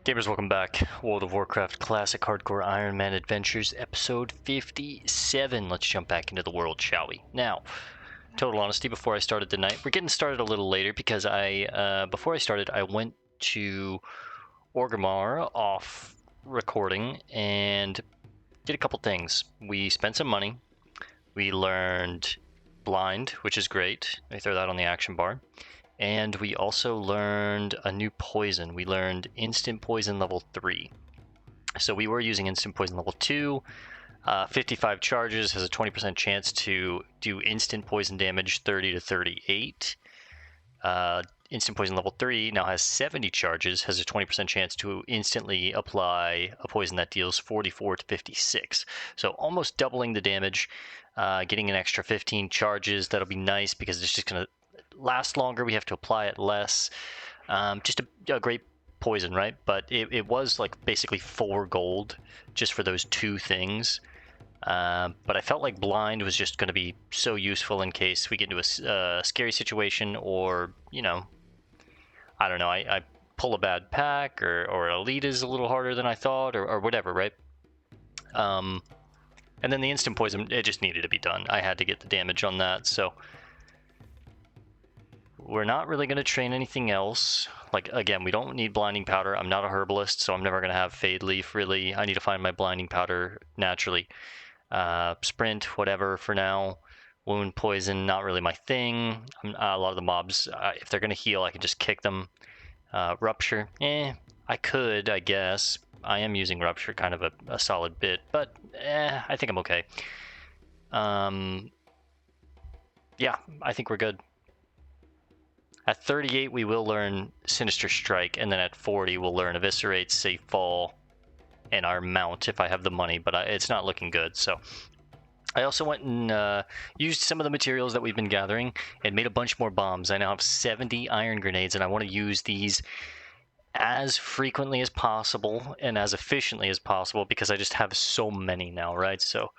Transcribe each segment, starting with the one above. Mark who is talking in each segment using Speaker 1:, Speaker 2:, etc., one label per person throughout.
Speaker 1: Gamers, welcome back. World of Warcraft Classic Hardcore Ironman Adventures, episode 57. Let's jump back into the world, shall we? Now, total honesty, before I started tonight, we're getting started a little later because before I started, I went to Orgrimmar off recording and did a couple things. We spent some money. We learned blind, which is great. Let me throw that on the action bar. And we also learned a new poison. We learned instant poison level 3. So we were using instant poison level 2. 55 charges, has a 20% chance to do instant poison damage 30 to 38. Instant poison level 3 now has 70 charges, has a 20% chance to instantly apply a poison that deals 44 to 56. So almost doubling the damage, getting an extra 15 charges. That'll be nice because it's just going to last longer. We have to apply it less. Just a great poison, right? But it was like basically 4 gold just for those 2 things. But I felt like blind was just going to be so useful in case we get into a scary situation, or, you know, I don't know, I pull a bad pack, or elite is a little harder than I thought, or whatever, right? And then the instant poison, it just needed to be done. I had to get the damage on that, so we're not really going to train anything else. Like, again, we don't need blinding powder. I'm not a herbalist, so I'm never going to have fade leaf, really. I need to find my blinding powder naturally. Sprint, whatever for now. Wound poison, not really my thing. A lot of the mobs, if they're going to heal, I can just kick them. Rupture, I could, I guess. I am using Rupture kind of a solid bit, but I think I'm okay. Yeah, I think we're good. At 38, we will learn Sinister Strike, and then at 40, we'll learn Eviscerate, Safe Fall, and our mount if I have the money, but it's not looking good. So I also went and used some of the materials that we've been gathering and made a bunch more bombs. I now have 70 iron grenades, and I want to use these as frequently as possible and as efficiently as possible because I just have so many now, right? So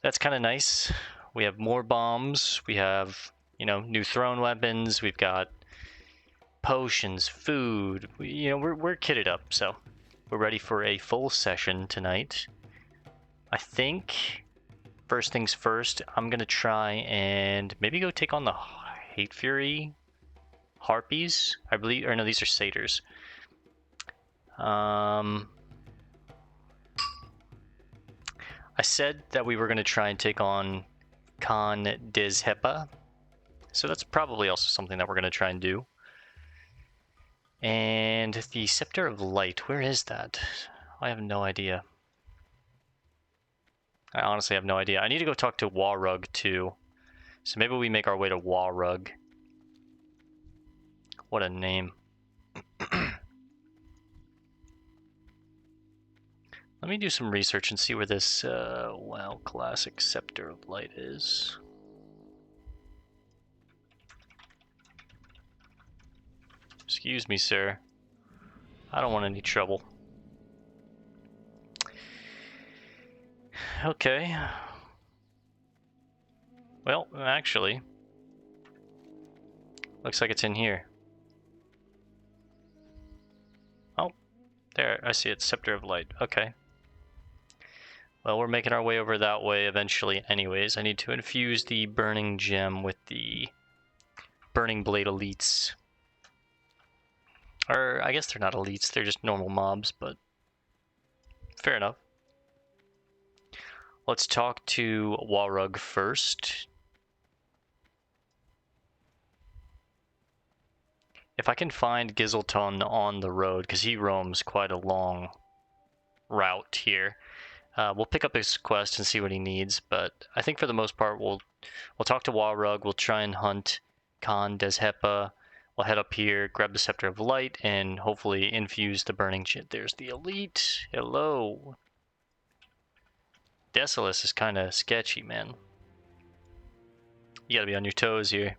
Speaker 1: that's kind of nice. We have more bombs. We have, you know, new thrown weapons. We've got potions, food. We're kitted up, so we're ready for a full session tonight. I think, first things first, I'm going to try and maybe go take on the Hatefury harpies, I believe. Or no, these are satyrs. I said that we were going to try and take on Dez'hepah. So that's probably also something that we're going to try and do. And the Sceptre of Light, where is that? I have no idea. I honestly have no idea. I need to go talk to Warrug too. So maybe we make our way to Warrug. What a name. Let me do some research and see where this WoW Classic Sceptre of Light is. Excuse me, sir. I don't want any trouble. Okay. Well, actually, looks like it's in here. Oh, there, I see it, Sceptre of Light. Okay. Well, we're making our way over that way eventually anyways. I need to infuse the Burning Gem with the Burning Blade Elites. Or, I guess they're not elites, they're just normal mobs, but fair enough. Let's talk to Warrug first. If I can find Gizelton on the road, because he roams quite a long route here, we'll pick up his quest and see what he needs, but I think for the most part we'll talk to Warrug, we'll try and hunt Dez'hepah. We'll head up here, grab the Sceptre of Light, and hopefully infuse the Burning Gem. There's the Elite. Hello. Desolace is kind of sketchy, man. You gotta be on your toes here.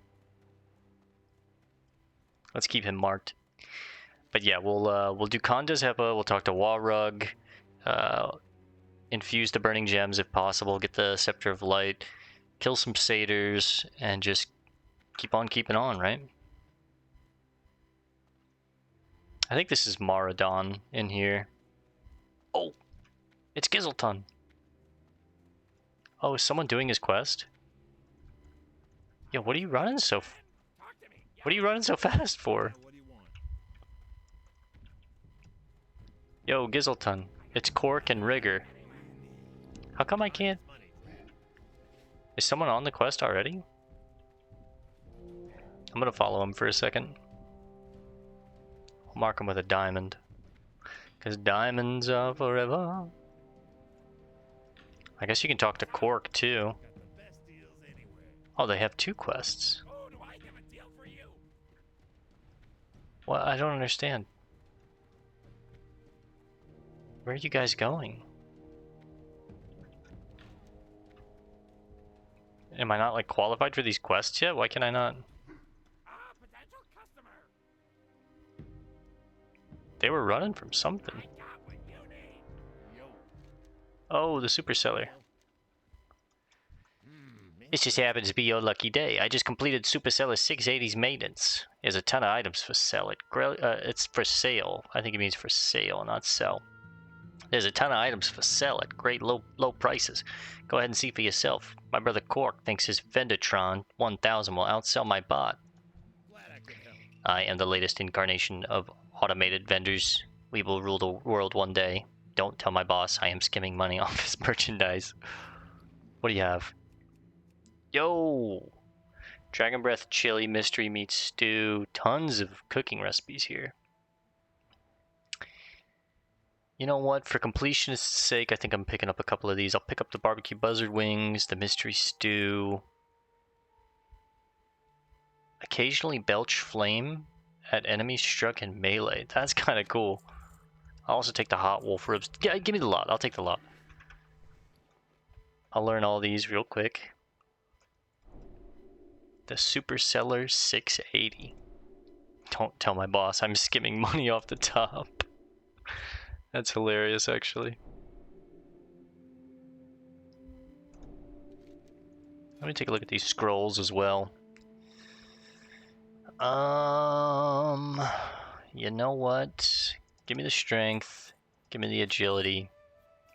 Speaker 1: Let's keep him marked. But yeah, we'll do Dez'hepah. We'll talk to Warrug. Infuse the Burning Gems if possible. Get the Sceptre of Light. Kill some satyrs, and just keep on keeping on, right? I think this is Maradon in here. Oh, it's Gizelton. Oh, is someone doing his quest? Yo, what are you running so? What are you running so fast for? Yo, Gizelton, it's Cork and Rigger. How come I can't? Is someone on the quest already? I'm gonna follow him for a second. I'll mark him with a diamond. Because diamonds are forever. I guess you can talk to Cork too. Oh, they have 2 quests. Well, I don't understand. Where are you guys going? Am I not like qualified for these quests yet? Why can I not? They were running from something. Oh, the super seller. This just happens to be your lucky day. I just completed Superseller 680's maintenance. There's a ton of items for sale. It's for sale. I think it means for sale, not sell. There's a ton of items for sale at great low prices. Go ahead and see for yourself. My brother Cork thinks his Vendatron 1000 will outsell my bot. I am the latest incarnation of automated vendors. We will rule the world one day. Don't tell my boss I am skimming money off his merchandise. What do you have? Yo! Dragon Breath Chili Mystery Meat Stew. Tons of cooking recipes here. You know what? For completionist's sake, I think I'm picking up a couple of these. I'll pick up the barbecue buzzard wings, the mystery stew. Occasionally belch flame at enemies struck in melee. That's kind of cool. I'll also take the hot wolf ribs. Yeah, give me the lot. I'll take the lot. I'll learn all these real quick. The Superseller 680. Don't tell my boss I'm skimming money off the top. That's hilarious, actually. Let me take a look at these scrolls as well. You know what? Give me the strength. Give me the agility.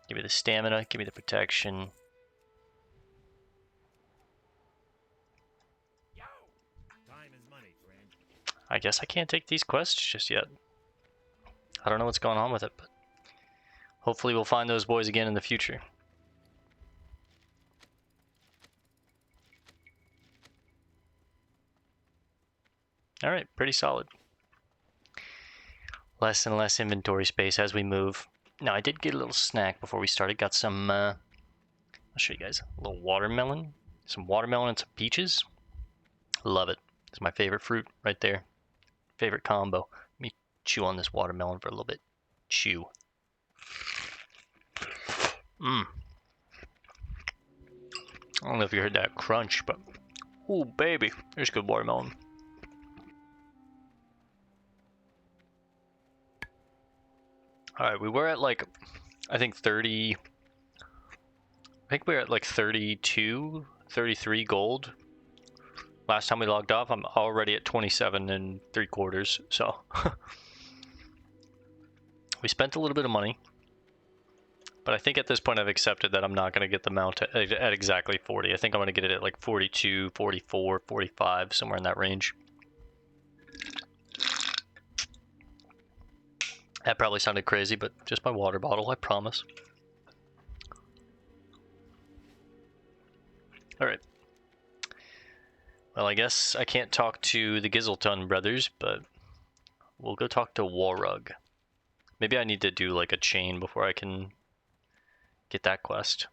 Speaker 1: Give me the stamina. Give me the protection. I guess I can't take these quests just yet. I don't know what's going on with it, but hopefully we'll find those boys again in the future. Alright, pretty solid. Less and less inventory space as we move. Now, I did get a little snack before we started. Got some, I'll show you guys. A little watermelon. Some watermelon and some peaches. Love it. It's my favorite fruit right there. Favorite combo. Let me chew on this watermelon for a little bit. Chew. Mmm. I don't know if you heard that crunch, but... ooh, baby. There's good watermelon. Alright, we were at like, I think 30... I think we were at like 32, 33 gold. Last time we logged off, I'm already at 27 3/4, so... we spent a little bit of money. But I think at this point I've accepted that I'm not going to get the mount at exactly 40. I think I'm going to get it at like 42, 44, 45, somewhere in that range. That probably sounded crazy, but just my water bottle, I promise. Alright. Well, I guess I can't talk to the Gizelton brothers, but we'll go talk to Warrug. Maybe I need to do like a chain before I can get that quest.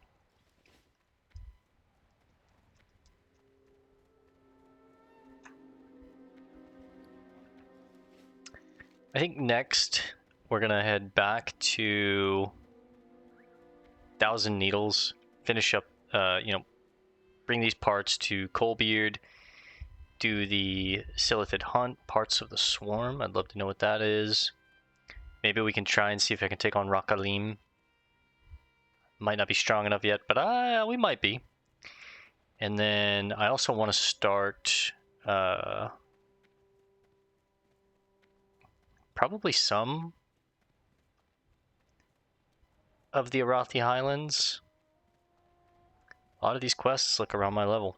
Speaker 1: I think next we're gonna head back to Thousand Needles, finish up, bring these parts to Coalbeard, do the Silithid Hunt, parts of the Swarm. I'd love to know what that is. Maybe we can try and see if I can take on Rakalim. Might not be strong enough yet, but we might be. And then I also want to start probably some of the Arathi Highlands. A lot of these quests look around my level.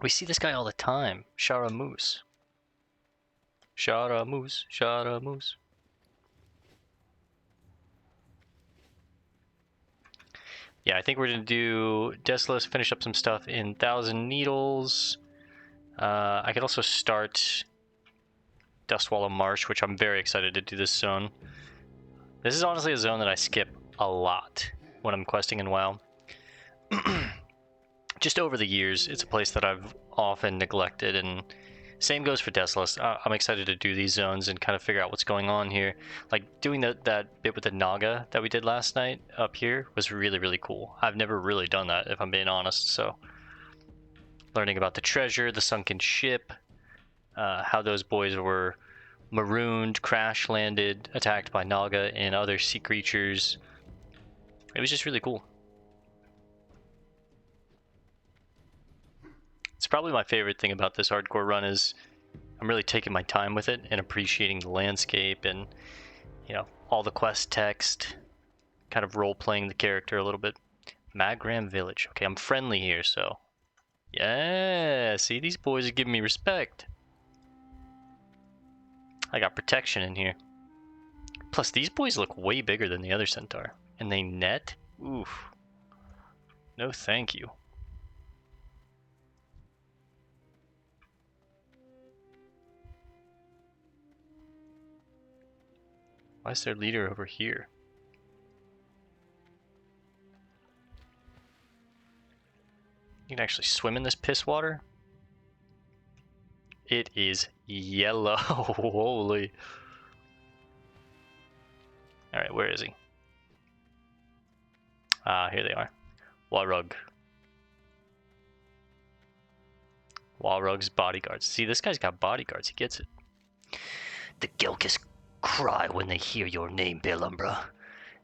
Speaker 1: We see this guy all the time, Shara Moose. Shara Moose, Shara Moose. Yeah, I think we're gonna do Desolace, finish up some stuff in Thousand Needles. I could also start Dustwallow Marsh, which I'm very excited to do this zone. This is honestly a zone that I skip a lot when I'm questing in WoW. Just over the years, it's a place that I've often neglected, and same goes for Desolace. I'm excited to do these zones and kind of figure out what's going on here. Like, doing that bit with the Naga that we did last night up here was really, really cool. I've never really done that, if I'm being honest, so... Learning about the treasure, the sunken ship, how those boys were marooned, crash-landed, attacked by Naga and other sea creatures. It was just really cool. It's probably my favorite thing about this hardcore run is I'm really taking my time with it and appreciating the landscape and, you know, all the quest text, kind of role-playing the character a little bit. Magram Village. Okay, I'm friendly here, so... Yeah, see, these boys are giving me respect. I got protection in here. Plus, these boys look way bigger than the other centaur. And they net? Oof. No thank you. Why is their leader over here? You can actually swim in this piss water? It is yellow. Holy. Alright, where is he? Ah, here they are. Warug. Warug's bodyguards. See, this guy's got bodyguards. He gets it. The Gilkis cry when they hear your name, Belumbra.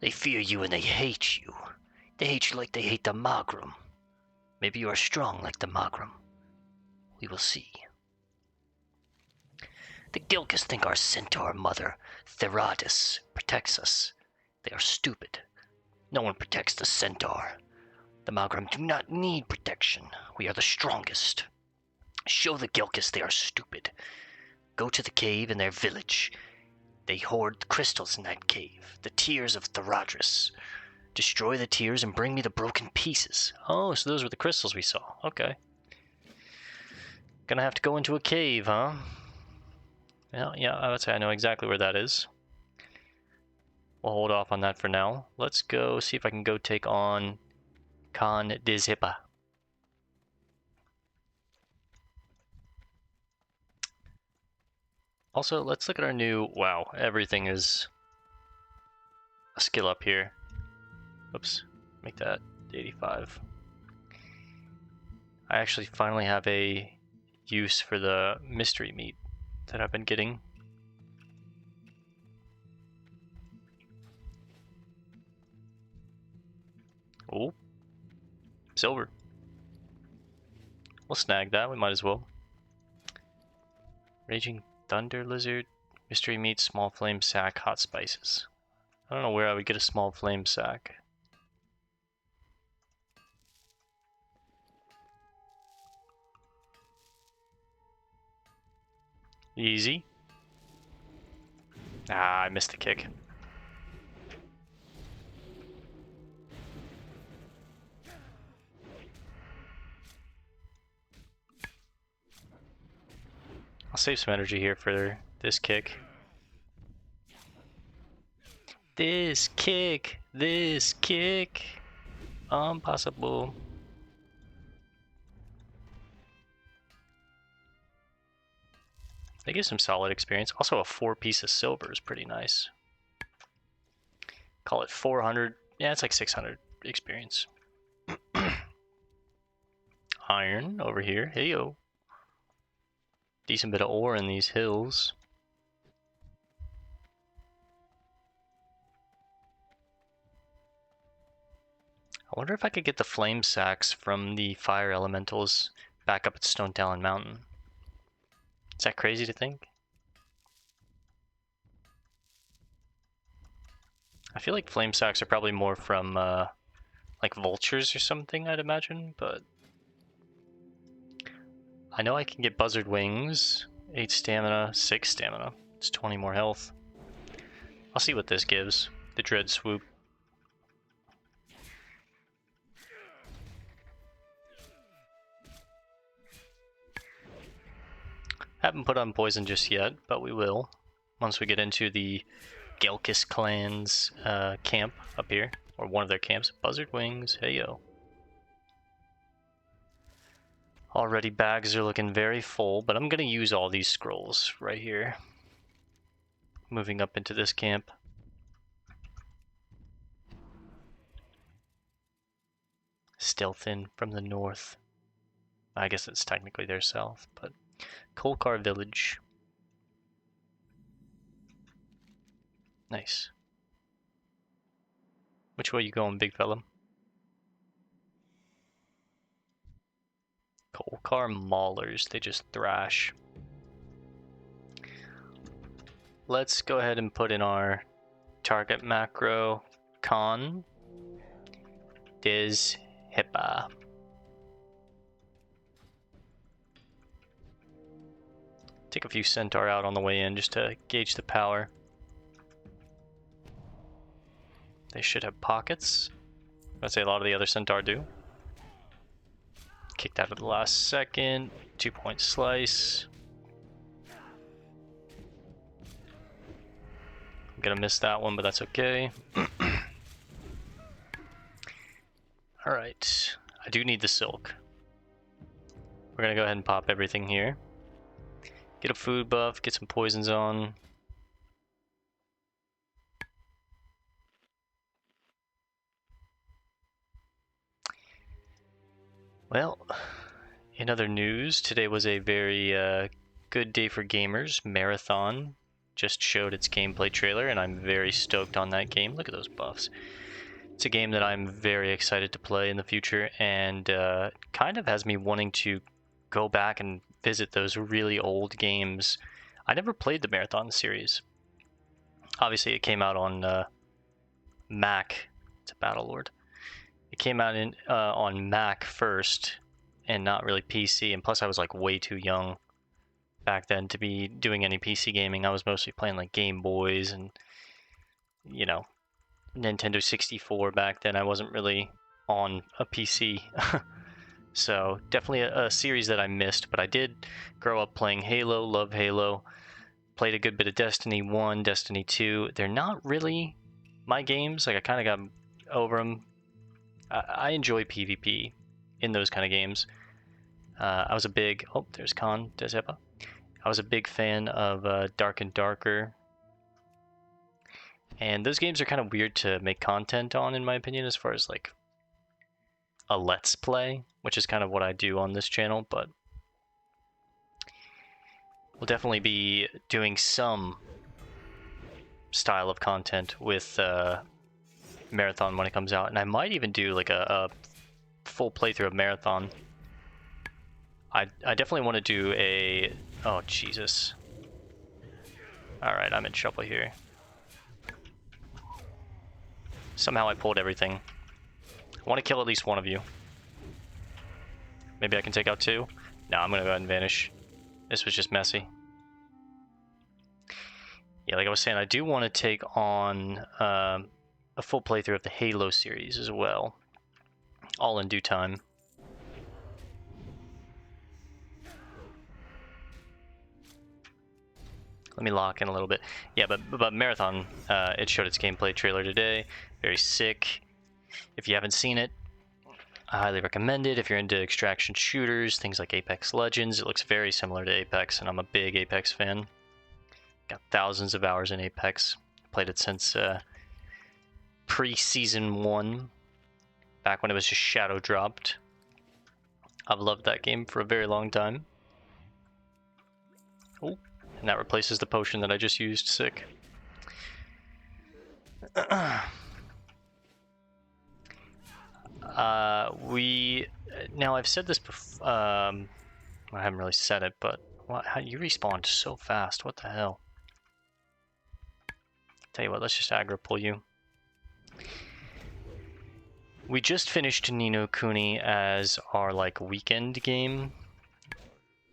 Speaker 1: They fear you and they hate you. They hate you like they hate the Magram. Maybe you are strong like the Magram. We will see. The Gilkis think our centaur mother, Theradis, protects us. They are stupid. No one protects the centaur. The Magram do not need protection. We are the strongest. Show the Gilkis they are stupid. Go to the cave in their village. They hoard the crystals in that cave, the tears of Theradis. Destroy the tears and bring me the broken pieces. Oh, so those were the crystals we saw. Okay. Gonna have to go into a cave, huh? Yeah, I would say I know exactly where that is. We'll hold off on that for now. Let's go see if I can go take on Khan Dez'hepah. Also, let's look at our new... Wow, everything is a skill up here. Oops, make that 85. I actually finally have a use for the mystery meat that I've been getting. Oh, silver. We'll snag that, we might as well. Raging Thunder Lizard, mystery meat, small flame sack, hot spices. I don't know where I would get a small flame sack. Easy. Ah, I missed the kick. I'll save some energy here for this kick. This kick! Impossible. They give some solid experience. Also, a 4-piece of silver is pretty nice. Call it 400. Yeah, it's like 600 experience. Iron over here. Hey-yo. Decent bit of ore in these hills. I wonder if I could get the flame sacks from the fire elementals back up at Stone Talon Mountain. Is that crazy to think? I feel like flame sacks are probably more from like vultures or something, I'd imagine, but I know I can get buzzard wings, 8 stamina, 6 stamina. It's 20 more health. I'll see what this gives. The dread swoop. Haven't put on poison just yet, but we will once we get into the Gelkis clan's camp up here, or one of their camps. Buzzard wings, hey yo. Already bags are looking very full, but I'm gonna use all these scrolls right here. Moving up into this camp. Stealth in from the north. I guess it's technically their south, but Kol'kar village. Nice. Which way you going, big fella? Kol'kar maulers, they just thrash. Let's go ahead and put in our target macro con Dez'hepah. Take a few centaur out on the way in just to gauge the power. They should have pockets. I'd say a lot of the other centaur do. Kicked out at the last second. 2-point slice. I'm gonna miss that one, but that's okay. Alright. I do need the silk. We're gonna go ahead and pop everything here. Get a food buff, get some poisons on. Well, in other news, today was a very good day for gamers. Marathon just showed its gameplay trailer, and I'm very stoked on that game. Look at those buffs. It's a game that I'm very excited to play in the future, and kind of has me wanting to go back and visit those really old games. I never played the Marathon series. Obviously, it came out on Mac. It's a Battlelord. It came out on Mac first, and not really PC, and plus I was like way too young back then to be doing any PC gaming. I was mostly playing like Game Boys and, you know, Nintendo 64 back then. I wasn't really on a PC. So definitely a series that I missed, but I did grow up playing Halo, love Halo, played a good bit of Destiny 1, Destiny 2. They're not really my games. Like, I kind of got over them. I enjoy PvP in those kind of games. I was a big... Oh, there's Khan, Dez'hepah. I was a big fan of Dark and Darker. And those games are kind of weird to make content on, in my opinion, as far as, like, a Let's Play, which is kind of what I do on this channel, but we'll definitely be doing some style of content with Marathon when it comes out, and I might even do like a full playthrough of Marathon. I definitely want to do a... Oh, Jesus. Alright, I'm in trouble here. Somehow I pulled everything. I want to kill at least one of you. Maybe I can take out two? No, I'm going to go ahead and vanish. This was just messy. Yeah, like I was saying, I do want to take on a full playthrough of the Halo series as well. All in due time. Let me lock in a little bit. Yeah, but Marathon, it showed its gameplay trailer today. Very sick. If you haven't seen it, I highly recommend it. If you're into extraction shooters, things like Apex Legends, it looks very similar to Apex, and I'm a big Apex fan. Got thousands of hours in Apex. Played it since pre-season 1, back when it was just shadow dropped. I've loved that game for a very long time. Oh, and that replaces the potion that I just used. Sick. Now I've said this before. I haven't really said it, but how you respawned so fast? What the hell? Tell you what, let's just aggro pull you. We just finished Ni no Kuni as our like weekend game,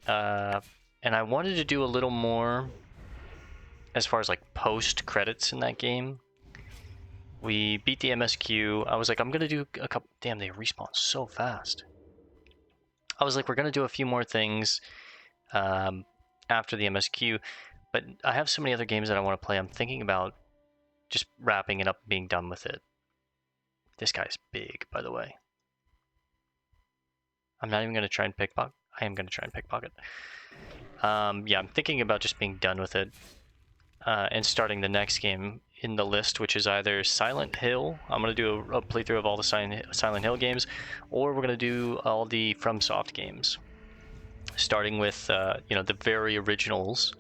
Speaker 1: and I wanted to do a little more as far as like post credits in that game. We beat the MSQ. I was like, I'm gonna do a couple. Damn, they respawn so fast. I was like, we're gonna do a few more things after the MSQ, but I have so many other games that I want to play. I'm thinking about just wrapping it up and being done with it. This guy's big, by the way. I'm not even gonna try and pickpocket. I am gonna try and pickpocket. Yeah, I'm thinking about just being done with it and starting the next game in the list, which is either Silent Hill. I'm going to do a playthrough of all the Silent Hill games, or we're going to do all the FromSoft games, starting with the very originals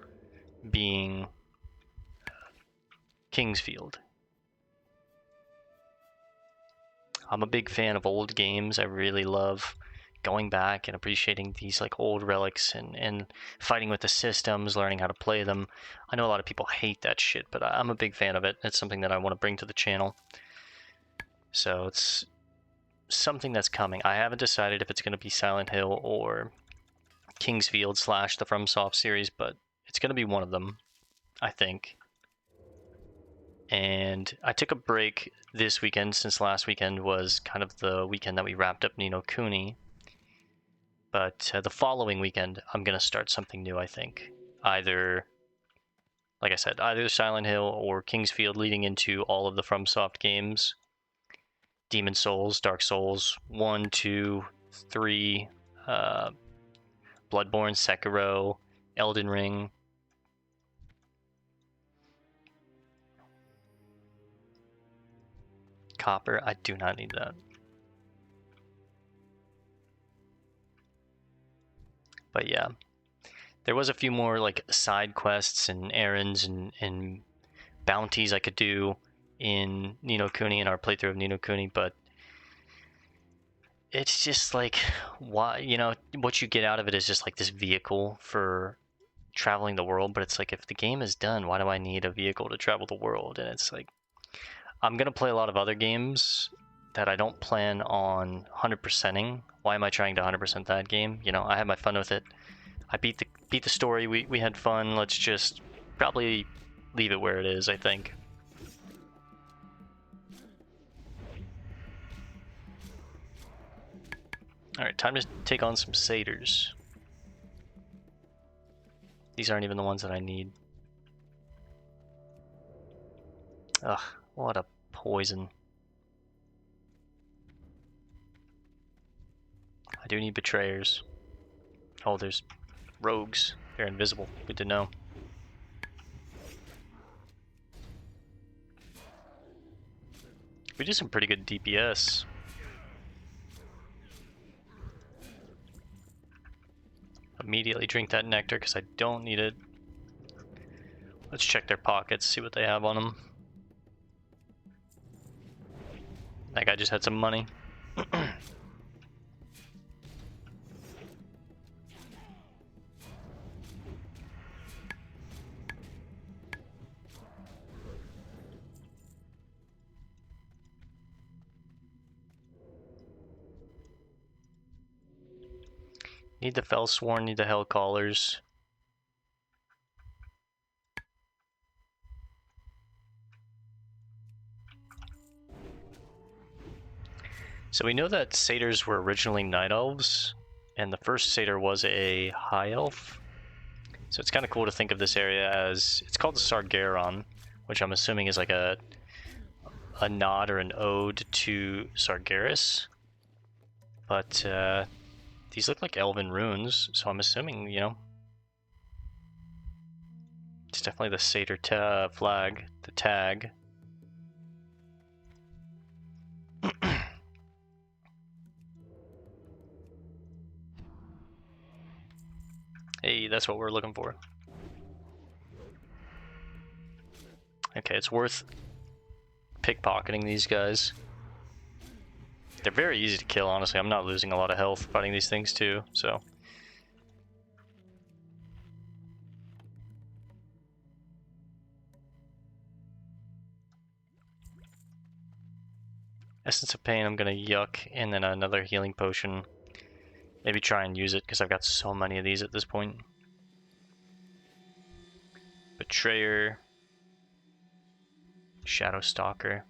Speaker 1: being Kingsfield. I'm a big fan of old games. I really love going back and appreciating these like old relics and fighting with the systems, learning how to play them. I know a lot of people hate that shit, but I'm a big fan of it. It's something that I want to bring to the channel. So it's something that's coming. I haven't decided if it's going to be Silent Hill or Kingsfield / the FromSoft series, but it's going to be one of them, I think. And I took a break this weekend since last weekend was kind of the weekend that we wrapped up Ni no Kuni. But the following weekend, I'm going to start something new, I think. Either, like I said, either Silent Hill or Kingsfield, leading into all of the FromSoft games. Demon Souls, Dark Souls, 1, 2, 3, Bloodborne, Sekiro, Elden Ring. Copper, I do not need that. But yeah, there was a few more like side quests and errands and bounties I could do in Ni no Kuni, in our playthrough of Ni no Kuni, but it's just like, why, what you get out of it is just like this vehicle for traveling the world, but it's like, if the game is done, why do I need a vehicle to travel the world? And it's like, I'm gonna play a lot of other games that I don't plan on 100%ing. Why am I trying to 100% that game? I had my fun with it. I beat the story. We had fun. Let's just probably leave it where it is, I think. Alright, time to take on some satyrs. These aren't even the ones that I need. Ugh, what a poison. I do need betrayers. Oh, there's rogues. They're invisible. Good to know. We do some pretty good DPS. Immediately drink that nectar because I don't need it. Let's check their pockets, see what they have on them. That guy just had some money. Need the Fellsworn, need the Hellcallers. So we know that satyrs were originally night elves, and the first satyr was a high elf. So it's kind of cool to think of this area as, it's called the Sargeras, which I'm assuming is like a nod or an ode to Sargeras. But these look like elven runes, so I'm assuming, it's definitely the satyr flag, the tag. Hey, that's what we're looking for. Okay, it's worth pickpocketing these guys. They're very easy to kill, honestly. I'm not losing a lot of health fighting these things too, so. Essence of Pain, I'm gonna yuck, and then another healing potion. Maybe try and use it, because I've got so many of these at this point. Betrayer. Shadow Stalker.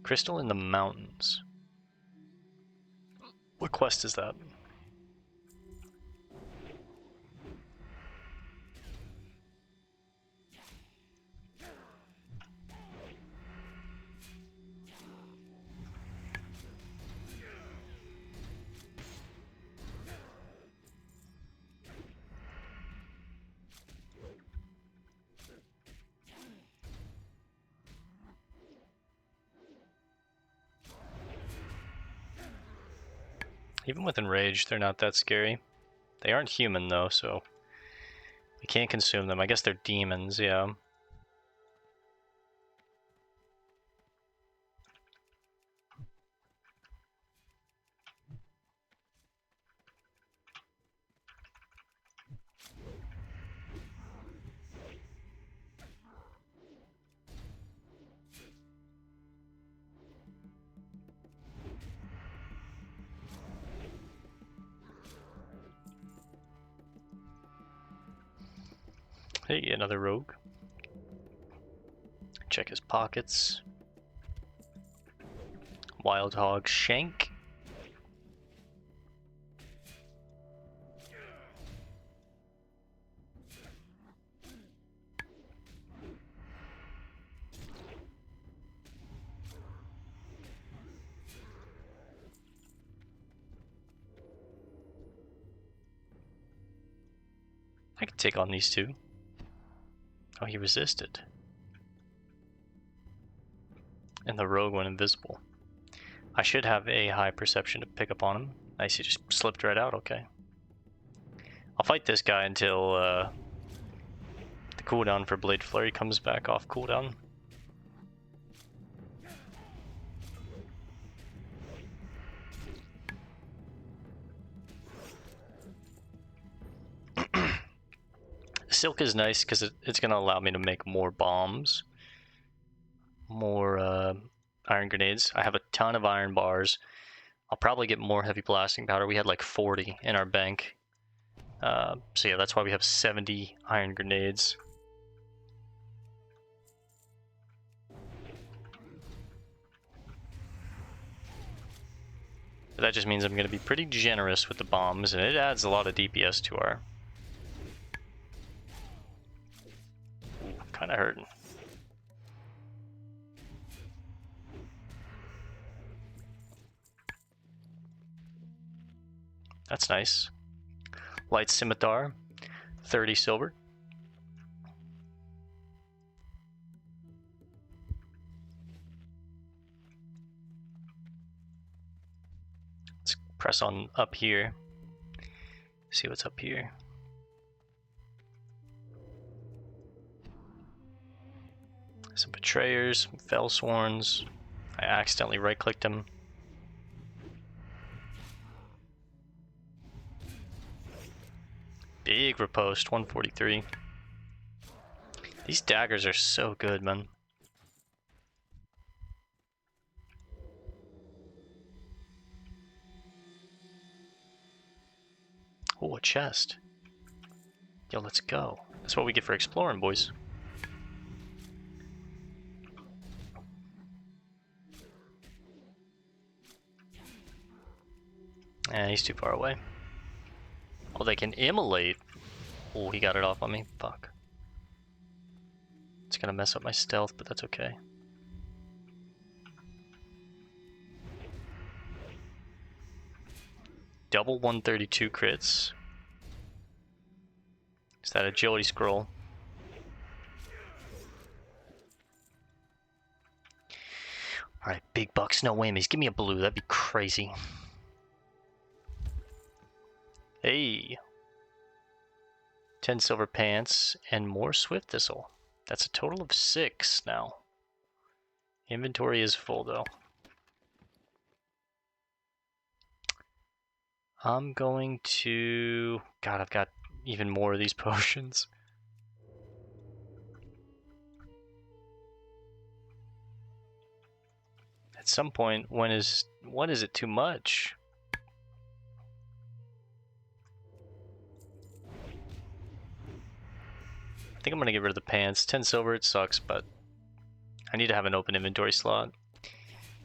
Speaker 1: Crystal in the Mountains. What quest is that? Even with Enrage, they're not that scary. They aren't human though, so we can't consume them. I guess they're demons, yeah. Hey, another rogue. Check his pockets. Wild Hog Shank. I could take on these two. Oh, he resisted. And the rogue went invisible. I should have a high perception to pick up on him. Nice, he just slipped right out, okay. I'll fight this guy until the cooldown for Blade Flurry comes back off cooldown. Silk is nice because it's going to allow me to make more bombs. More iron grenades. I have a ton of iron bars. I'll probably get more heavy blasting powder. We had like 40 in our bank. So yeah, that's why we have 70 iron grenades. But that just means I'm going to be pretty generous with the bombs, and it adds a lot of DPS to our... Kind of hurting. That's nice. Light Scimitar, 30 silver. Let's press on up here. See what's up here. Some Betrayers, some Fellsworns. I accidentally right-clicked him. Big riposte, 143. These daggers are so good, man. Oh, a chest. Yo, let's go. That's what we get for exploring, boys. He's too far away. Oh, they can immolate. Oh, he got it off on me. Fuck. It's gonna mess up my stealth, but that's okay. Double 132 crits. Is that agility scroll? Alright, big bucks, no whammies. Give me a blue, that'd be crazy. Hey! 10 silver pants and more swift thistle. That's a total of 6 now. Inventory is full though. I'm going to... God, I've got even more of these potions. some point, when is it too much? I think I'm gonna get rid of the pants. 10 silver, it sucks, but I need to have an open inventory slot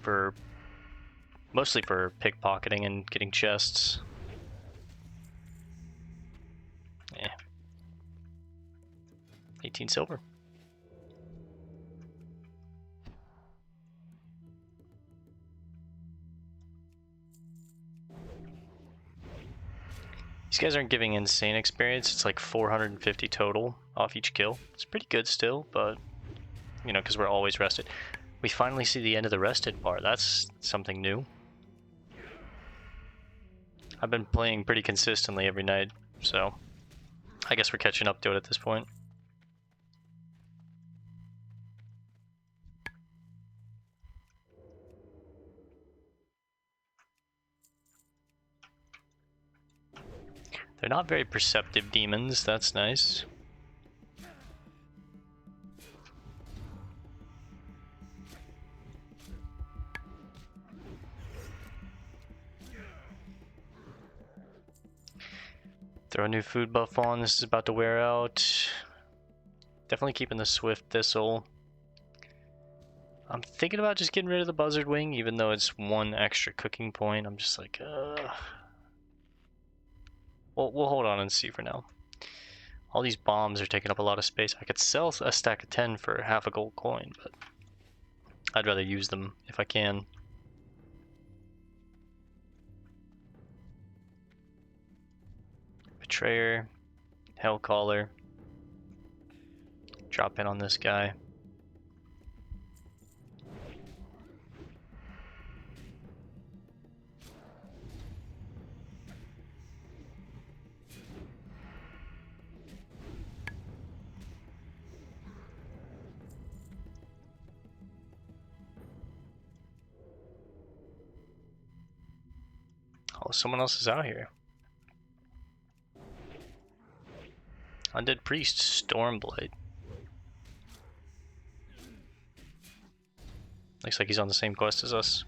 Speaker 1: for mostly for pickpocketing and getting chests. Yeah. 18 silver. These guys aren't giving insane experience. It's like 450 total off each kill. It's pretty good still, but you know, because we're always rested. We finally see the end of the rested bar. That's something new. I've been playing pretty consistently every night, so I guess we're catching up to it at this point. They're not very perceptive demons, that's nice. Throw a new food buff on, this is about to wear out. Definitely keeping the swift thistle. I'm thinking about just getting rid of the buzzard wing, even though it's one extra cooking point. I'm just like, Well, we'll hold on and see for now. All these bombs are taking up a lot of space. I could sell a stack of 10 for half a gold coin, but I'd rather use them if I can. Betrayer, Hellcaller. Drop in on this guy. Oh, someone else is out here. Undead Priest, Stormblade. Looks like he's on the same quest as us.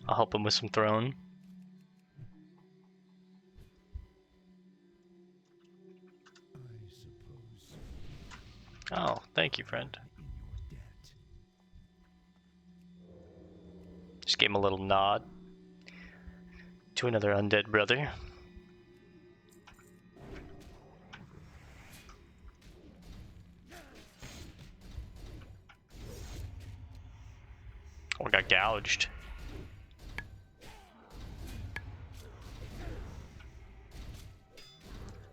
Speaker 1: I'll help him with some throne. Oh, thank you, friend. Just gave him a little nod to another undead brother. Oh, we got gouged.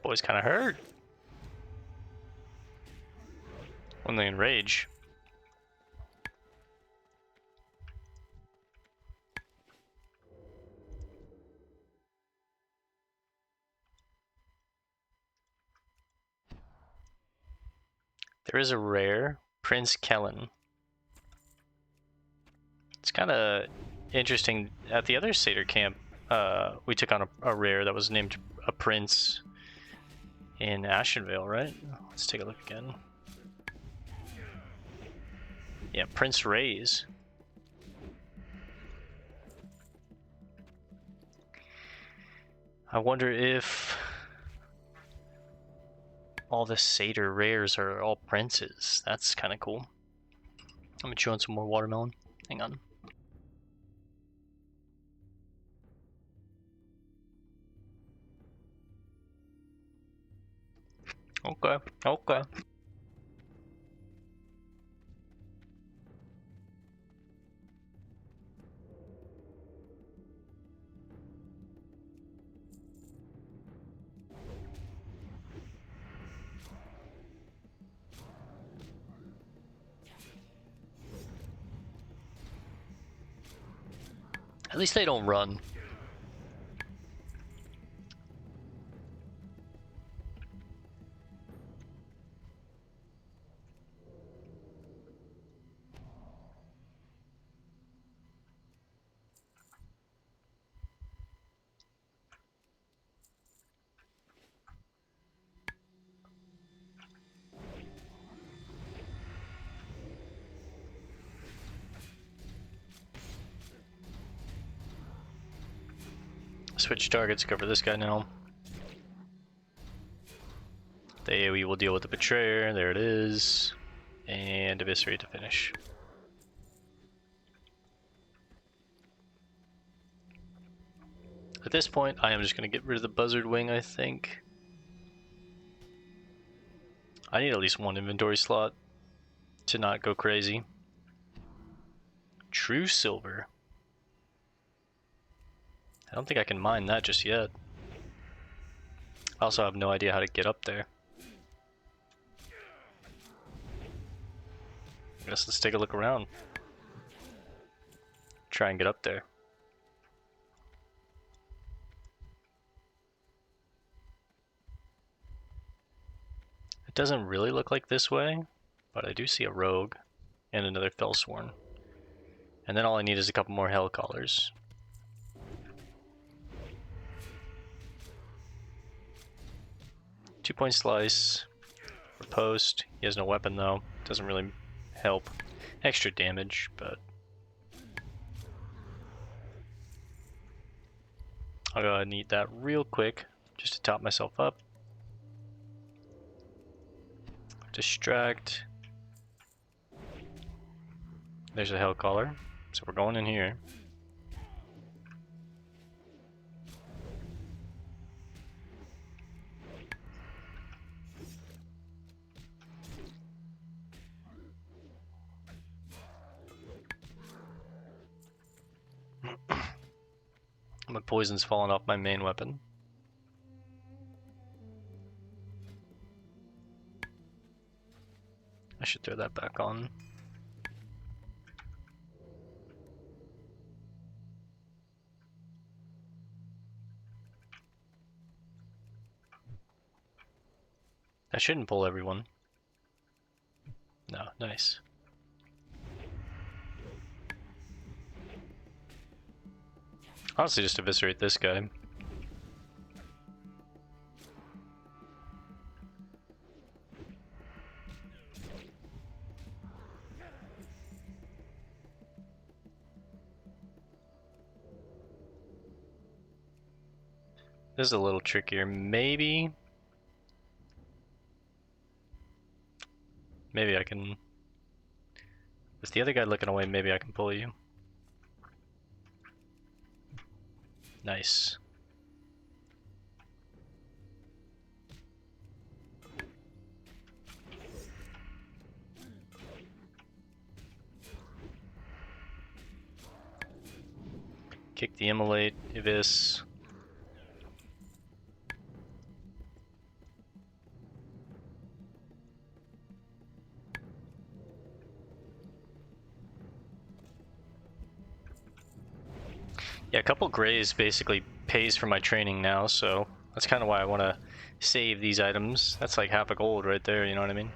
Speaker 1: Boy's kind of hurt. Only in rage. There is a rare, Prince Kellen. It's kind of interesting. At the other satyr camp, we took on a rare that was named a prince in Ashenvale, right? Let's take a look again. Yeah, Prince Rays. I wonder if all the satyr rares are all princes. That's kind of cool. I'm gonna chew on some more watermelon. Hang on. Okay, okay. At least they don't run. Switch targets, cover this guy now. The AoE will deal with the Betrayer, there it is. And Eviscerate to finish. At this point, I am just going to get rid of the Buzzard Wing, I think. I need at least one inventory slot to not go crazy. True Silver. I don't think I can mine that just yet. I also have no idea how to get up there. I guess let's take a look around. Try and get up there. It doesn't really look like this way, but I do see a rogue and another Fellsworn. And then all I need is a couple more Hellcallers. Two-point slice. Riposte. He has no weapon though. Doesn't really help. Extra damage, but I'll go ahead and eat that real quick just to top myself up. Distract. There's a Hellcaller, so we're going in here. My poison's falling off my main weapon. I should throw that back on. I shouldn't pull everyone. No, nice. Honestly, just eviscerate this guy. This is a little trickier. Maybe I can... With the other guy looking away, maybe I can pull you. Nice. Kick the immolate, Evis. Yeah, a couple grays basically pays for my training now, so that's kind of why I want to save these items. That's like half a gold right there, you know what I mean?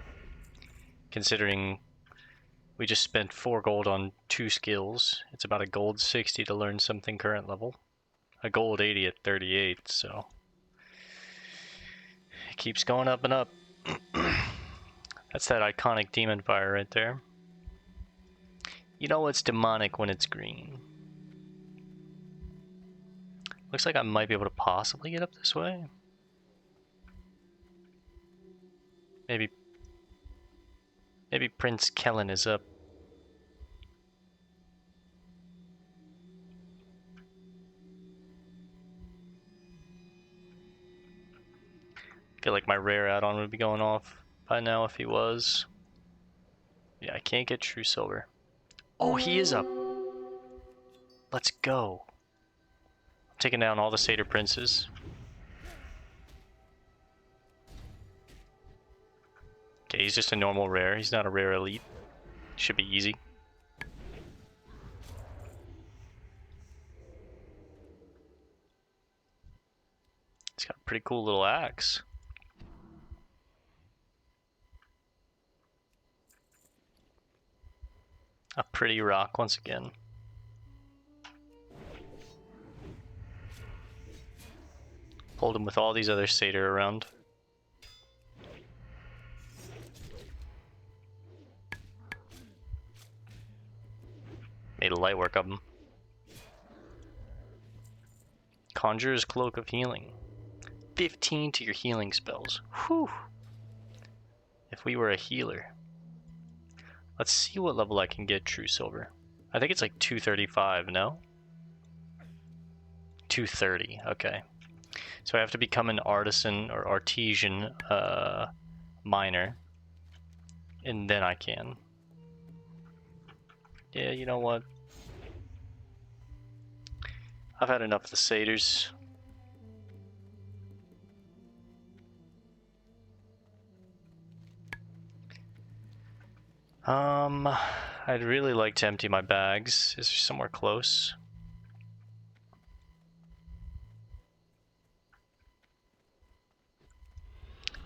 Speaker 1: Considering we just spent 4 gold on 2 skills, it's about a gold 60 to learn something current level. A gold 80 at 38, so it keeps going up and up. That's that iconic demon fire right there. You know it's demonic when it's green. Looks like I might be able to possibly get up this way. Maybe Prince Kellen is up. I feel like my rare add-on would be going off by now if he was. Yeah, I can't get true silver. Oh, he is up. Let's go. Taking down all the satyr princes. Okay, he's just a normal rare. He's not a rare elite. Should be easy. He's got a pretty cool little axe. A pretty rock once again. Pulled him with all these other satyr around. Made a light work of him. Conjurer's Cloak of Healing. 15 to your healing spells. Whew. If we were a healer. Let's see what level I can get True Silver. I think it's like 235, no? 230, okay. So I have to become an artisan or artesian miner. And then I can. Yeah, you know what? I've had enough of the satyrs. I'd really like to empty my bags. Is there somewhere close?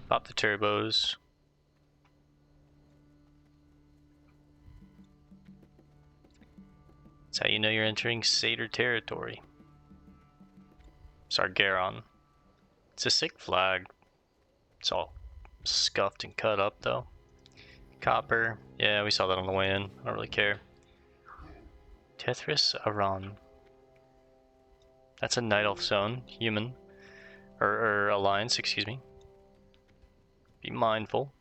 Speaker 1: Pop the turbos. That's how you know you're entering satyr territory. Sargeras. It's a sick flag. It's all scuffed and cut up though. Copper. Yeah, we saw that on the way in. I don't really care. Tethris Aran. That's a Night Elf zone. Human. Or Alliance, excuse me. Be mindful.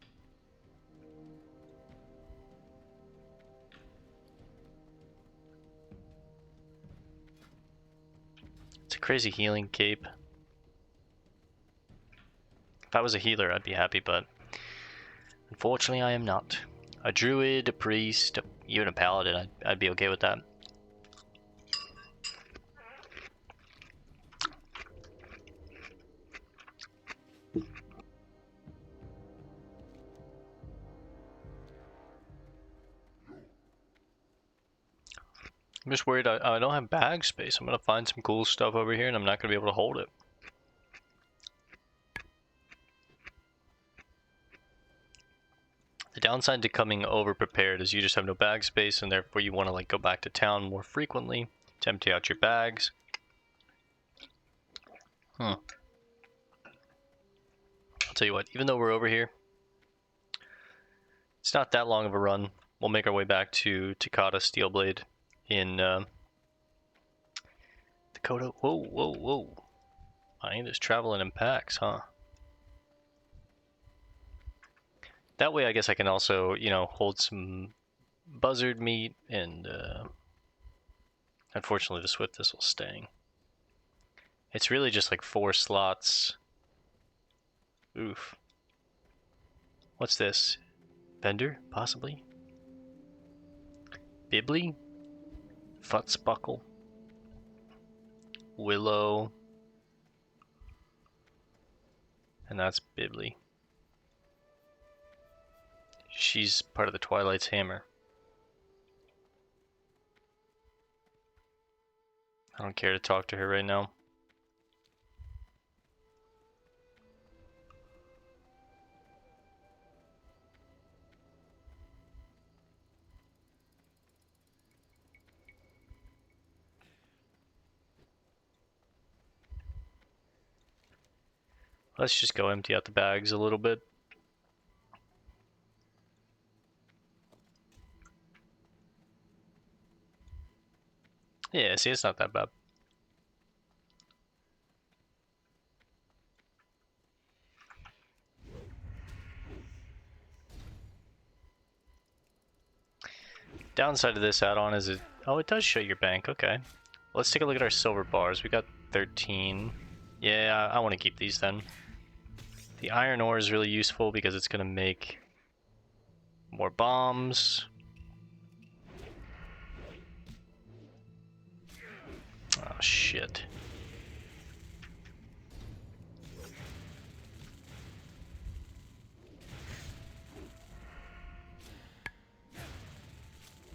Speaker 1: It's a crazy healing cape. If I was a healer, I'd be happy, but unfortunately, I am not. A druid, a priest, even a paladin, I'd be okay with that. I'm just worried I don't have bag space. I'm going to find some cool stuff over here and I'm not going to be able to hold it. The downside to coming over prepared is you just have no bag space and therefore you want to like go back to town more frequently to empty out your bags. I'll tell you what, even though we're over here, it's not that long of a run. We'll make our way back to Takata Steelblade in Dakota. Whoa, whoa, whoa. I ain't just traveling in packs, huh? That way I guess I can also, you know, hold some buzzard meat and unfortunately the Swift Thistle's staying. It's really just like 4 slots. Oof. What's this? Vendor, possibly? Bibli? Futzbuckle? Willow? And that's Bibli. She's part of the Twilight's Hammer. I don't care to talk to her right now. Let's just go empty out the bags a little bit. Yeah, see, it's not that bad. Downside of this add-on is it does show your bank. Okay, let's take a look at our silver bars. We got 13. Yeah, I want to keep these then. The iron ore is really useful because it's going to make more bombs. Oh shit.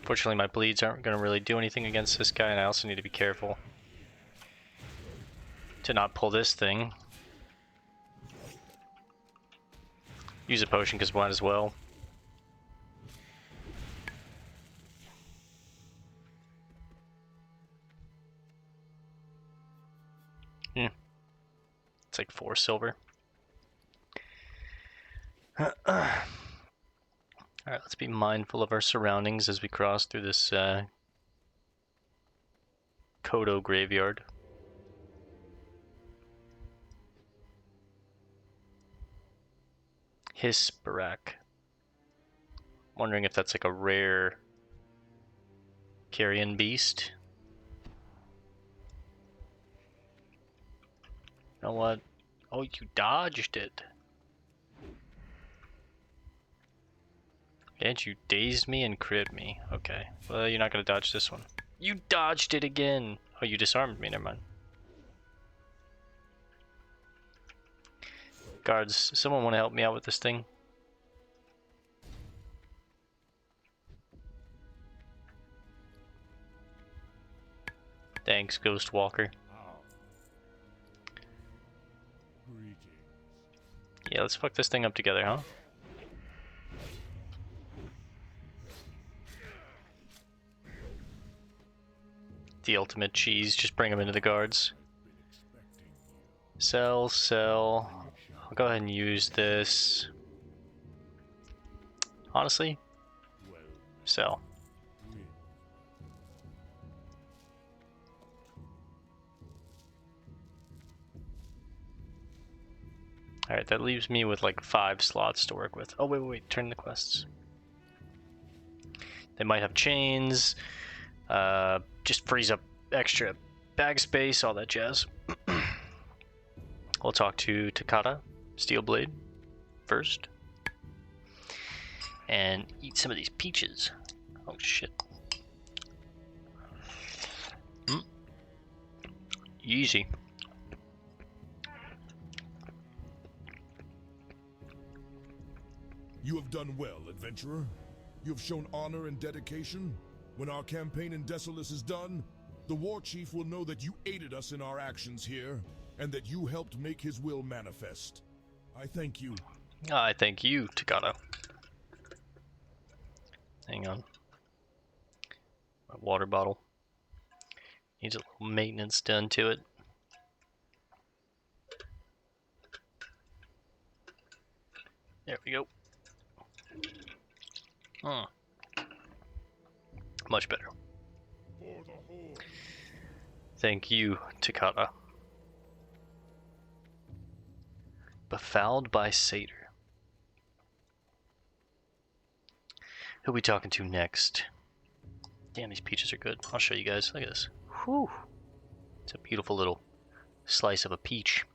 Speaker 1: Fortunately, my bleeds aren't going to really do anything against this guy, and I also need to be careful to not pull this thing. Use a potion because might as well. It's like 4 silver. Alright, let's be mindful of our surroundings as we cross through this Kodo graveyard. Hisparak. Wondering if that's like a rare carrion beast. You know what? Oh, you dodged it. And you dazed me and crit me. Okay. Well, you're not gonna dodge this one. You dodged it again! Oh, you disarmed me, never mind. Guards, someone want to help me out with this thing? Thanks, Ghost Walker. Yeah, let's fuck this thing up together, huh? The ultimate cheese, just bring them into the guards. Sell, sell. I'll go ahead and use this. Honestly, sell. Alright, that leaves me with like 5 slots to work with. Oh, wait, turn the quests. They might have chains, just frees up extra bag space, all that jazz. We'll talk to Takata, Steelblade, first. And eat some of these peaches. Oh shit. Easy.
Speaker 2: You have done well, adventurer. You have shown honor and dedication. When our campaign in Desolace is done, the war chief will know that you aided us in our actions here, and that you helped make his will manifest. I thank you.
Speaker 1: I thank you, Takata. Hang on. My water bottle needs a little maintenance done to it. There we go. Much better. Thank you, Takata. Befouled by Satyr. Who are we talking to next? Damn, these peaches are good. I'll show you guys. Look at this. Whew. It's a beautiful little slice of a peach.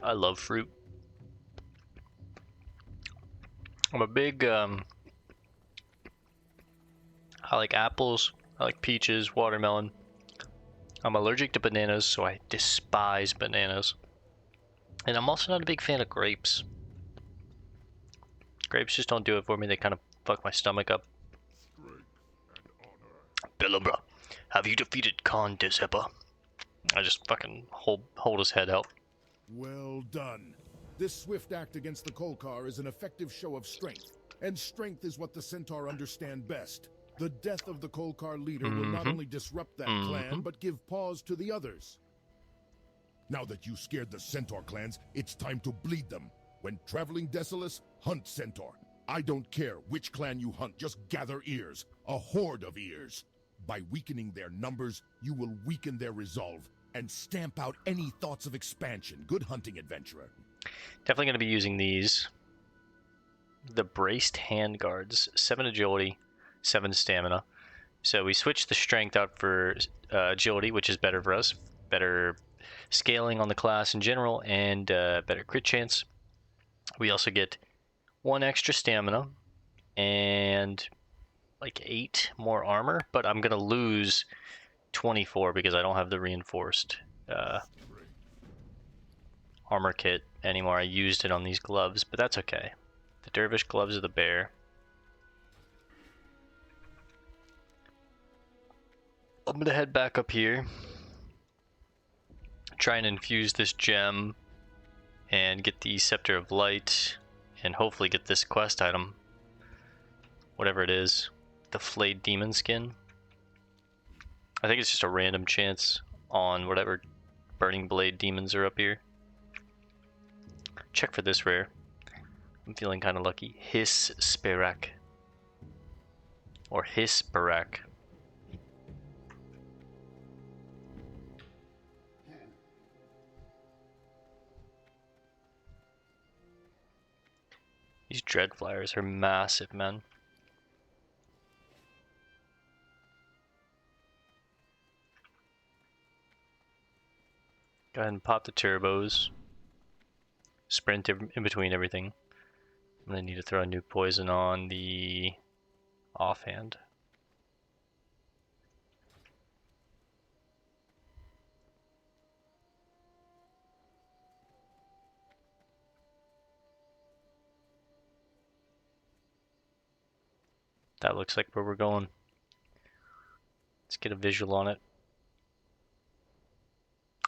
Speaker 1: I love fruit. I'm a big, I like apples, I like peaches, watermelon. I'm allergic to bananas, so I despise bananas. And I'm also not a big fan of grapes. Grapes just don't do it for me, they kind of fuck my stomach up. Bellabra, have you defeated Khan Dez'hepah? I just fucking hold his head out.
Speaker 2: Well done. This swift act against the Kol'kar is an effective show of strength, and strength is what the centaur understand best. The death of the Kol'kar leader will not only disrupt that clan, but give pause to the others. Now that you scared the centaur clans, it's time to bleed them. When traveling Desolace, hunt centaur. I don't care which clan you hunt, just gather ears. A horde of ears. By weakening their numbers, you will weaken their resolve, and stamp out any thoughts of expansion. Good hunting, adventurer.
Speaker 1: Definitely going to be using these. The braced hand guards, 7 agility, 7 stamina. So we switched the strength out for agility, which is better for us. Better scaling on the class in general, and better crit chance. We also get 1 extra stamina and like 8 more armor, but I'm going to lose 24 because I don't have the reinforced armor kit anymore. I used it on these gloves, but that's okay. The dervish gloves of the bear. I'm gonna head back up here, try and infuse this gem and get the Sceptre of Light, and hopefully get this quest item, whatever it is, the flayed demon skin. I think it's just a random chance on whatever burning blade demons are up here. Check for this rare. I'm feeling kind of lucky. Hisparak. Or Hisparak. These dread flyers are massive, man. Go ahead and pop the turbos. Sprint in between everything. I'm gonna need to throw a new poison on the offhand. That looks like where we're going. Let's get a visual on it.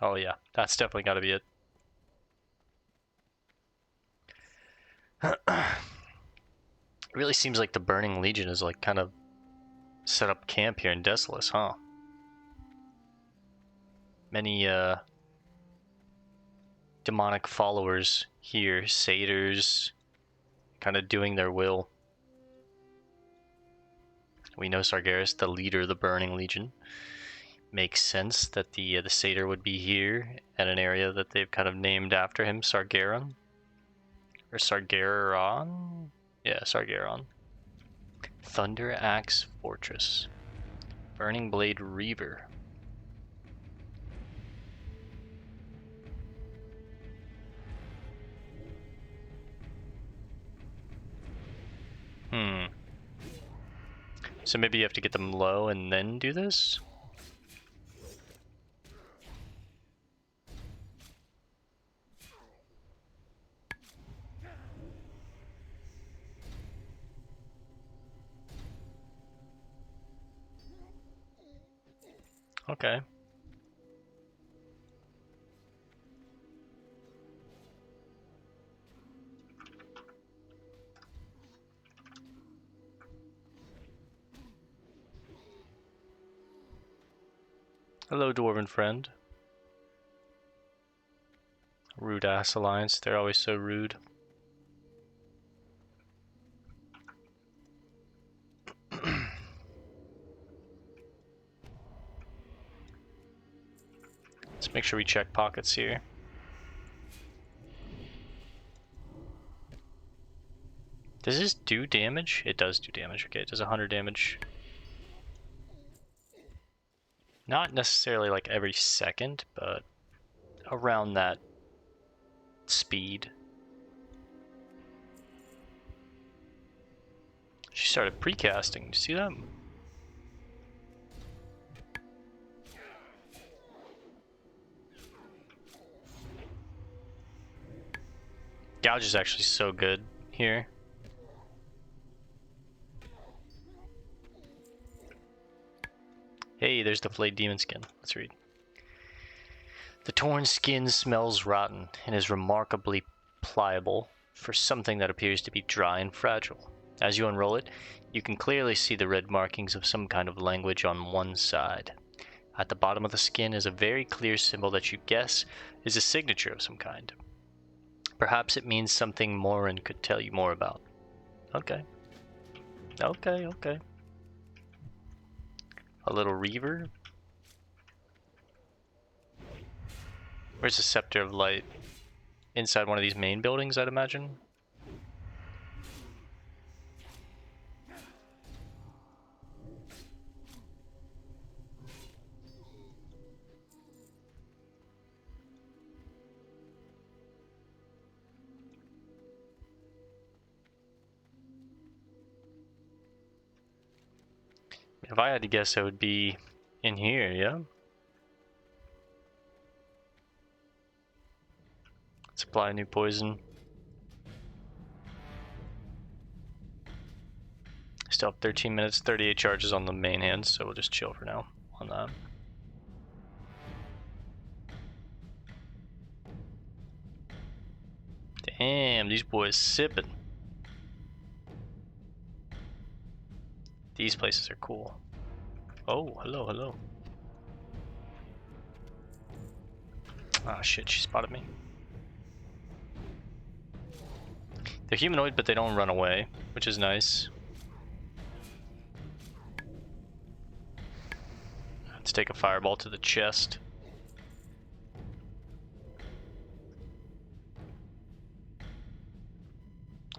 Speaker 1: Oh yeah, that's definitely got to be it. It really seems like the Burning Legion is like kind of set up camp here in Desolace, huh? Many demonic followers here, satyrs, kind of doing their will. We know Sargeras, the leader of the Burning Legion. Makes sense that the satyr would be here at an area that they've kind of named after him, Sargeron. Or Sargeron? Yeah, Sargeron. Thunder Axe Fortress. Burning Blade Reaver. So maybe you have to get them low and then do this? Okay. Hello, dwarven friend. Rude ass alliance, they're always so rude. Let's make sure we check pockets here. Does this do damage? It does do damage. Okay, it does 100 damage. Not necessarily like every second, but around that speed. She started precasting. Did you see that? Gouge is actually so good here. Hey, there's the flayed demon skin. Let's read. The torn skin smells rotten and is remarkably pliable for something that appears to be dry and fragile. As you unroll it, you can clearly see the red markings of some kind of language on one side. At the bottom of the skin is a very clear symbol that you guess is a signature of some kind. Perhaps it means something Maurin could tell you more about. Okay. Okay. A little reaver. Where's the Sceptre of Light? Inside one of these main buildings, I'd imagine. If I had to guess, it would be in here, yeah? Supply new poison. Still have 13 minutes, 38 charges on the main hand, so we'll just chill for now on that. Damn, these boys sipping. These places are cool. Oh, hello. Ah, shit, she spotted me. They're humanoid, but they don't run away, which is nice. Let's take a fireball to the chest.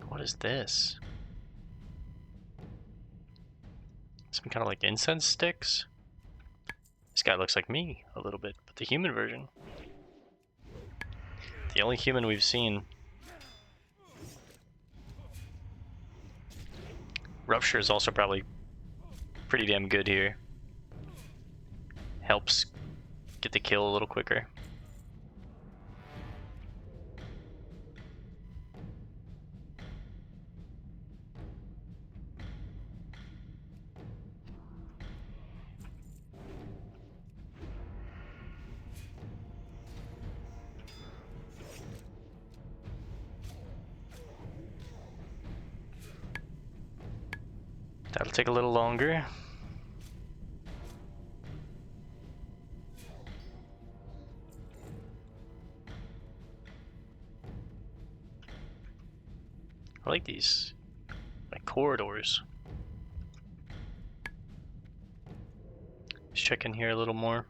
Speaker 1: What is this? Some kind of like incense sticks? This guy looks like me a little bit, but the human version. The only human we've seen. Rupture is also probably pretty damn good here. Helps get the kill a little quicker. That'll take a little longer. I like these, like corridors. Let's check in here a little more.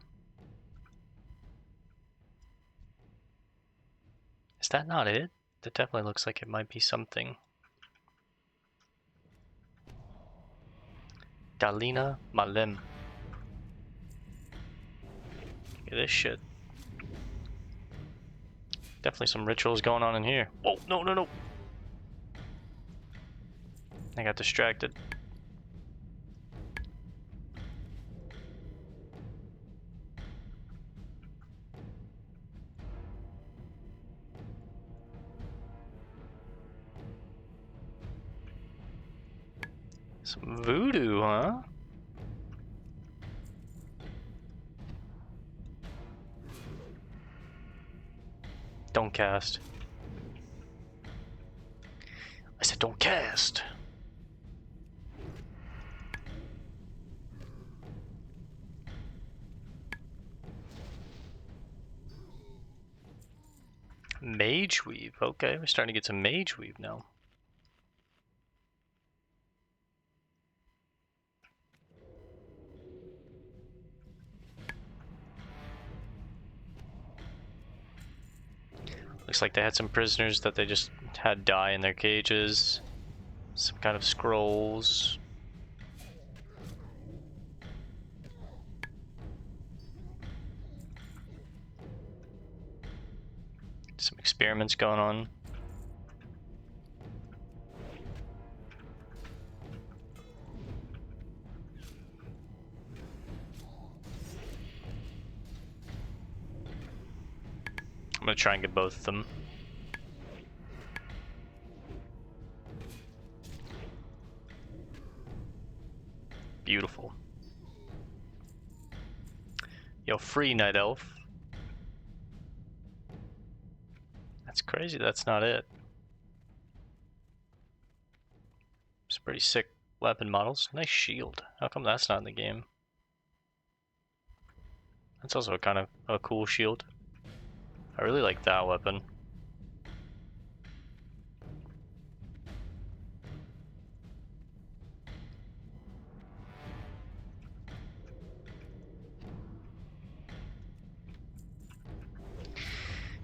Speaker 1: Is that not it? That definitely looks like it might be something. Dalina Malem. Look at this shit. Definitely some rituals going on in here. Whoa, no, no, no. I got distracted. Some voodoo, huh? Don't cast. I said don't cast. Mage weave. Okay, we're starting to get some mage weave now. Looks like they had some prisoners that they just had die in their cages. Some kind of scrolls. Some experiments going on. I'm gonna try and get both of them. Beautiful. Yo, free night elf. That's crazy, that's not it. Some pretty sick weapon models. Nice shield. How come that's not in the game? That's also a kind of a cool shield. I really like that weapon.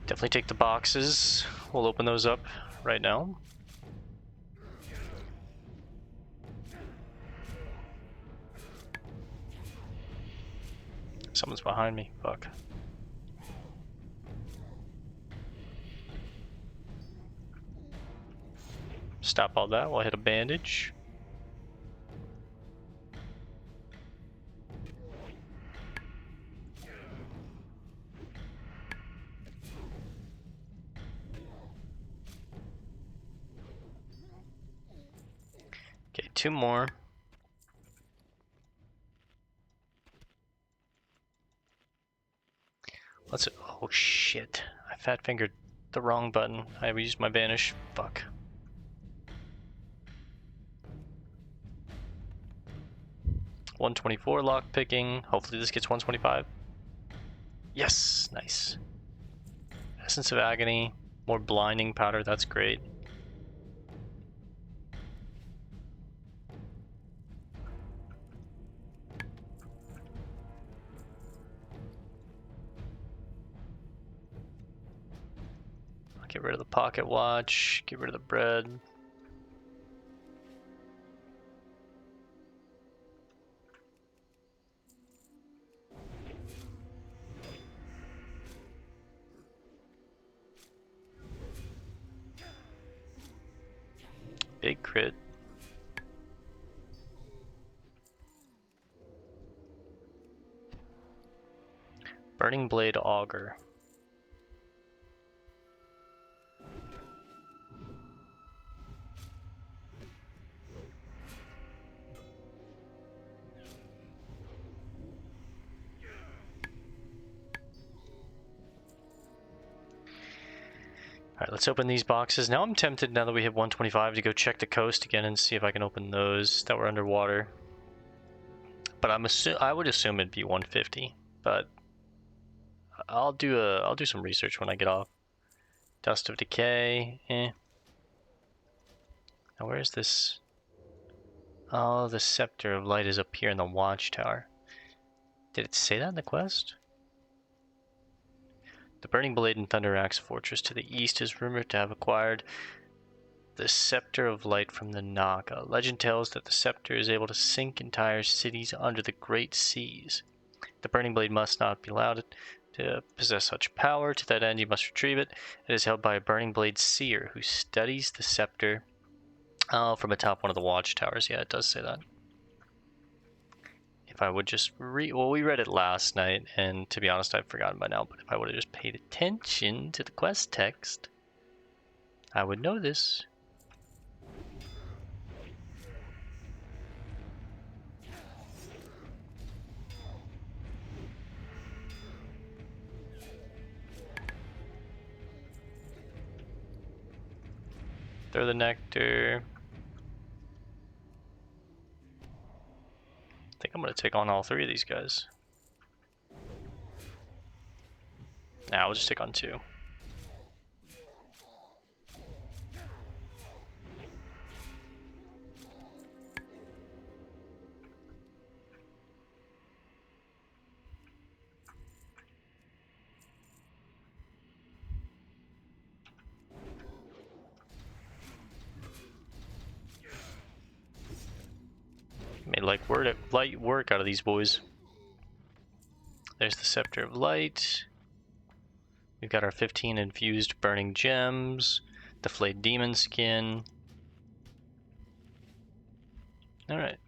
Speaker 1: Definitely take the boxes. We'll open those up right now. Someone's behind me. Fuck. Stop all that while I hit a bandage. Okay, two more. Let's. Oh shit! I fat fingered the wrong button. I used my banish. Fuck. $124 lock picking. Hopefully this gets 125. Yes, nice. Essence of Agony. More blinding powder. That's great. Get rid of the pocket watch, get rid of the bread. Blade crit. Burning Blade Auger. Alright, let's open these boxes. Now I'm tempted, now that we hit 125, to go check the coast again and see if I can open those that were underwater. But I would assume it'd be 150, but I'll do some research when I get off. Dust of Decay, Now where is this? Oh, the Sceptre of Light is up here in the watchtower. Did it say that in the quest? The Burning Blade and Thunder Axe Fortress to the east is rumored to have acquired the Sceptre of Light from the Naga. Legend tells that the scepter is able to sink entire cities under the great seas. The Burning Blade must not be allowed to possess such power. To that end, you must retrieve it. It is held by a Burning Blade seer who studies the scepter from atop one of the watchtowers. Yeah, it does say that. If I would just well, we read it last night, and to be honest, I've forgotten by now, but if I would have just paid attention to the quest text, I would know this. Throw the nectar. I think I'm going to take on all three of these guys. Nah, I'll just take on two. Made light work out of these boys. There's the Sceptre of Light. We've got our 15 infused burning gems, the flayed demon skin. Alright.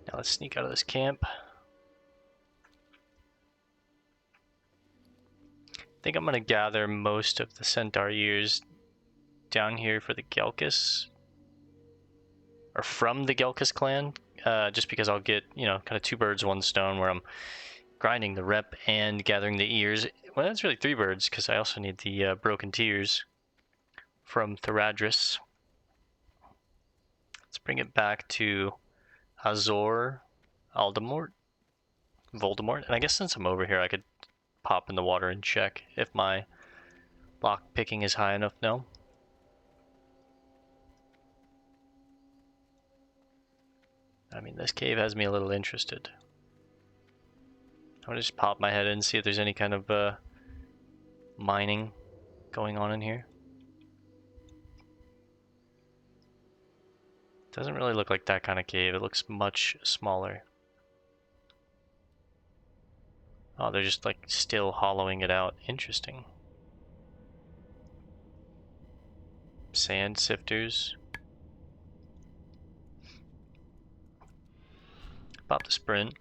Speaker 1: Now let's sneak out of this camp. I think I'm going to gather most of the centaur ears down here for the Gelkis. Or from the Gelkis clan. Just because I'll get, you know, kind of two birds, one stone, where I'm grinding the rep and gathering the ears. Well, that's really three birds, because I also need the broken tears from Theradris. Let's bring it back to Azor, Aldamort, Voldemort. And I guess since I'm over here, I could pop in the water and check if my lock picking is high enough. No. I mean, this cave has me a little interested. I'm gonna just pop my head in and see if there's any kind of mining going on in here. Doesn't really look like that kind of cave. It looks much smaller. Oh, they're just like still hollowing it out. Interesting. Sand sifters. Pop the sprint.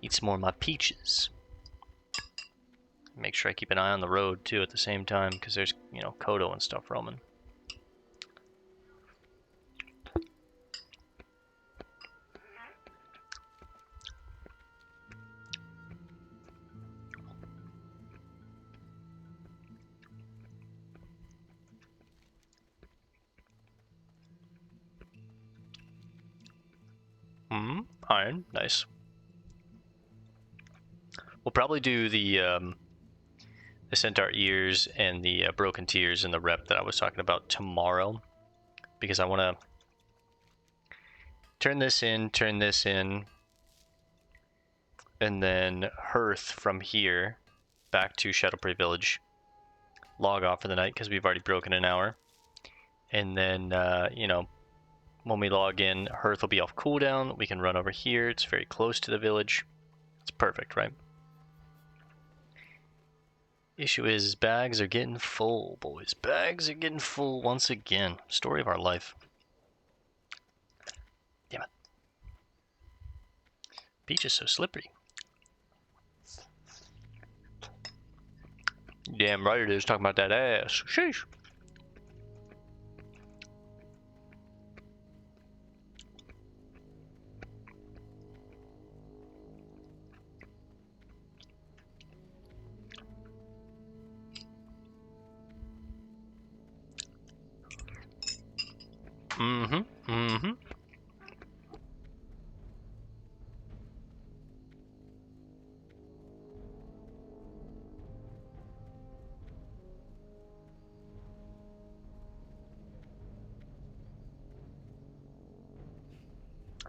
Speaker 1: Eat some more of my peaches. Make sure I keep an eye on the road too at the same time, because there's, you know, Kodo and stuff roaming. Iron, nice. We'll probably do the centaur ears and the broken tears in the rep that I was talking about tomorrow, because I want to turn this in, and then hearth from here back to Shadowprey Village. Log off for the night because we've already broken an hour. And then, you know, when we log in, hearth will be off cooldown. We can run over here. It's very close to the village. It's perfect, right? Issue is bags are getting full, boys. Bags are getting full once again. Story of our life. Damn it. Beach is so slippery. Damn right it is, talking about that ass. Sheesh.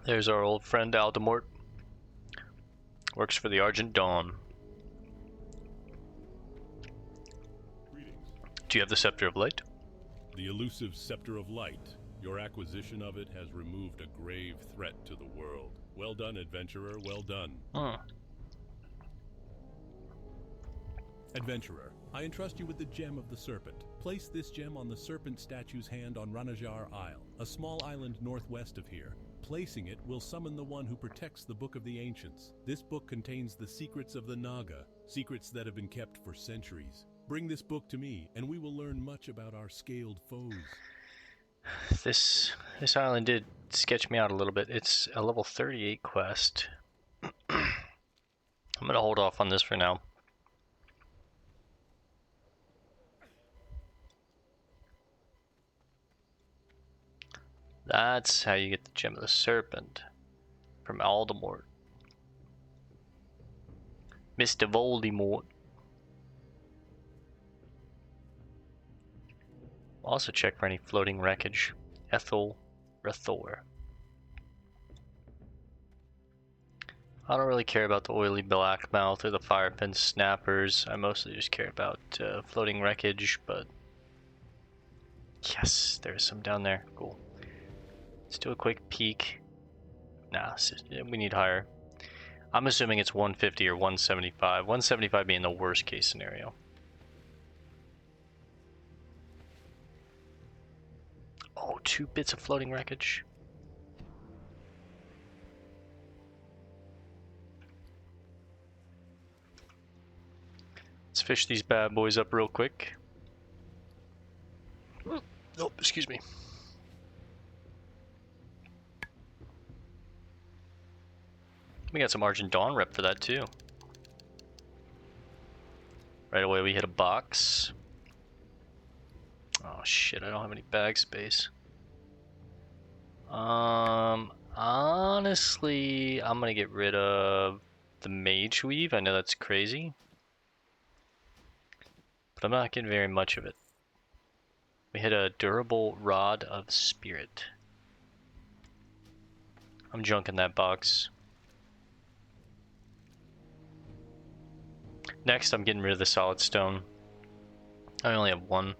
Speaker 1: There's our old friend Aldamort. Works for the Argent Dawn.
Speaker 3: Greetings.
Speaker 1: Do you have the Sceptre of Light?
Speaker 3: The elusive Sceptre of Light. Your acquisition of it has removed a grave threat to the world. Well done, adventurer, well done. Adventurer, I entrust you with the Gem of the Serpent. Place this gem on the serpent statue's hand on Ranajar Isle, a small island northwest of here. Placing it will summon the one who protects the Book of the Ancients. This book contains the secrets of the Naga, secrets that have been kept for centuries. Bring this book to me, and we will learn much about our scaled foes.
Speaker 1: This island did sketch me out a little bit. It's a level 38 quest. I'm gonna hold off on this for now. That's how you get the Gem of the Serpent from Aldamort. Mr. Voldemort. Also check for any floating wreckage. Ethel Rathor. I don't really care about the oily blackmouth or the firefin snappers. I mostly just care about floating wreckage, but yes, there's some down there. Cool. Let's do a quick peek. Nah, we need higher. I'm assuming it's 150 or 175. 175 being the worst case scenario. Oh, 2 bits of floating wreckage. Let's fish these bad boys up real quick. Oh, excuse me. We got some Argent Dawn rep for that too. Right away we hit a box. Oh shit, I don't have any bag space. Honestly, I'm gonna get rid of the Mage Weave. I know that's crazy, but I'm not getting very much of it. We hit a durable Rod of Spirit. I'm junking that box. Next, I'm getting rid of the solid stone. I only have 1.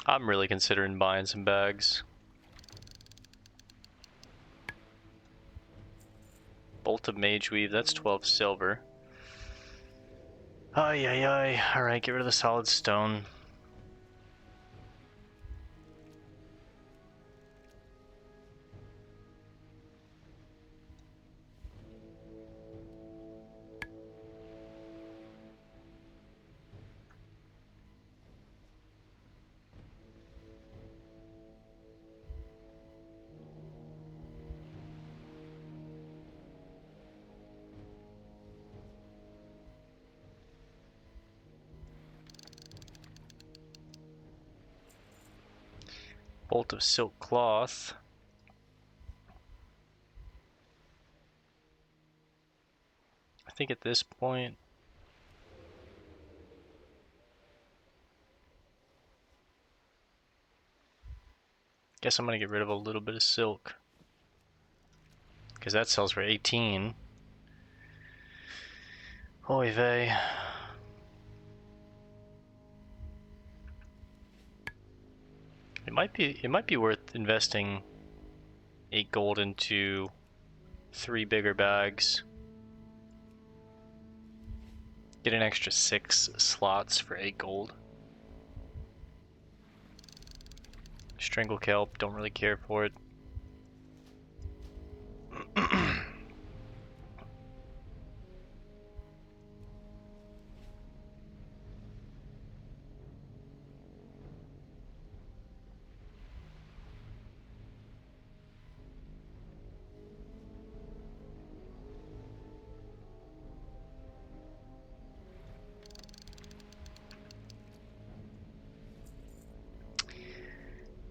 Speaker 1: I'm really considering buying some bags. Bolt of Mage Weave, that's 12 silver. Ay, ay, ay. Alright, get rid of the solid stone. Bolt of silk cloth. think at this point... Guess I'm gonna get rid of a little bit of silk. Because that sells for 18. Oy vey. It might be worth investing 8 gold into 3 bigger bags. Get an extra 6 slots for 8 gold. Strangle kelp, don't really care for it.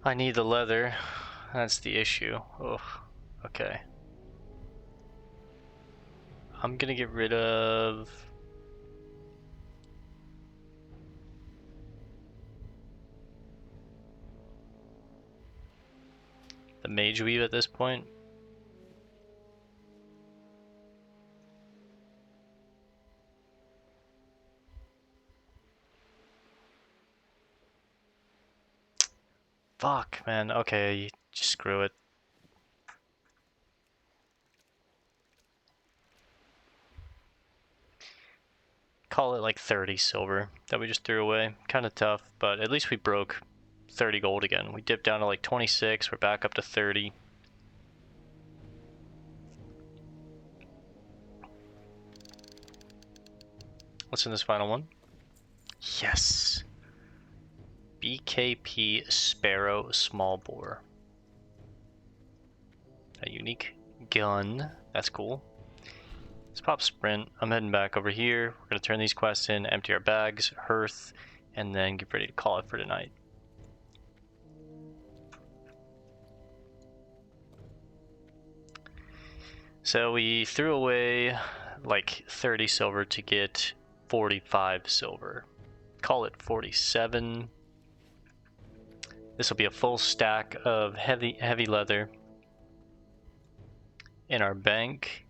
Speaker 1: I need the leather. That's the issue. Ugh. Okay. I'm gonna get rid of... the mage weave at this point. Fuck, man. Okay, just screw it. Call it like 30 silver that we just threw away. Kind of tough, but at least we broke 30 gold again. We dipped down to like 26, we're back up to 30. What's in this final one? Yes! BKP Sparrow Small Bore. A unique gun. That's cool. Let's pop sprint. I'm heading back over here. We're gonna turn these quests in, empty our bags, hearth, and then get ready to call it for tonight. So we threw away like 30 silver to get 45 silver. Call it 47. This will be a full stack of heavy leather in our bank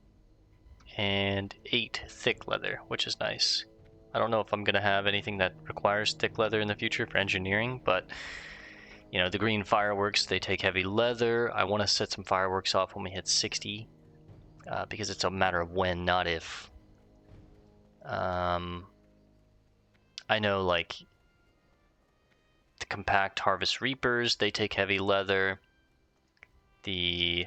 Speaker 1: and 8 thick leather, which is nice. I don't know if I'm gonna have anything that requires thick leather in the future for engineering, but you know, the green fireworks, they take heavy leather. I want to set some fireworks off when we hit 60 because it's a matter of when, not if. I know like the compact harvest reapers, they take heavy leather. I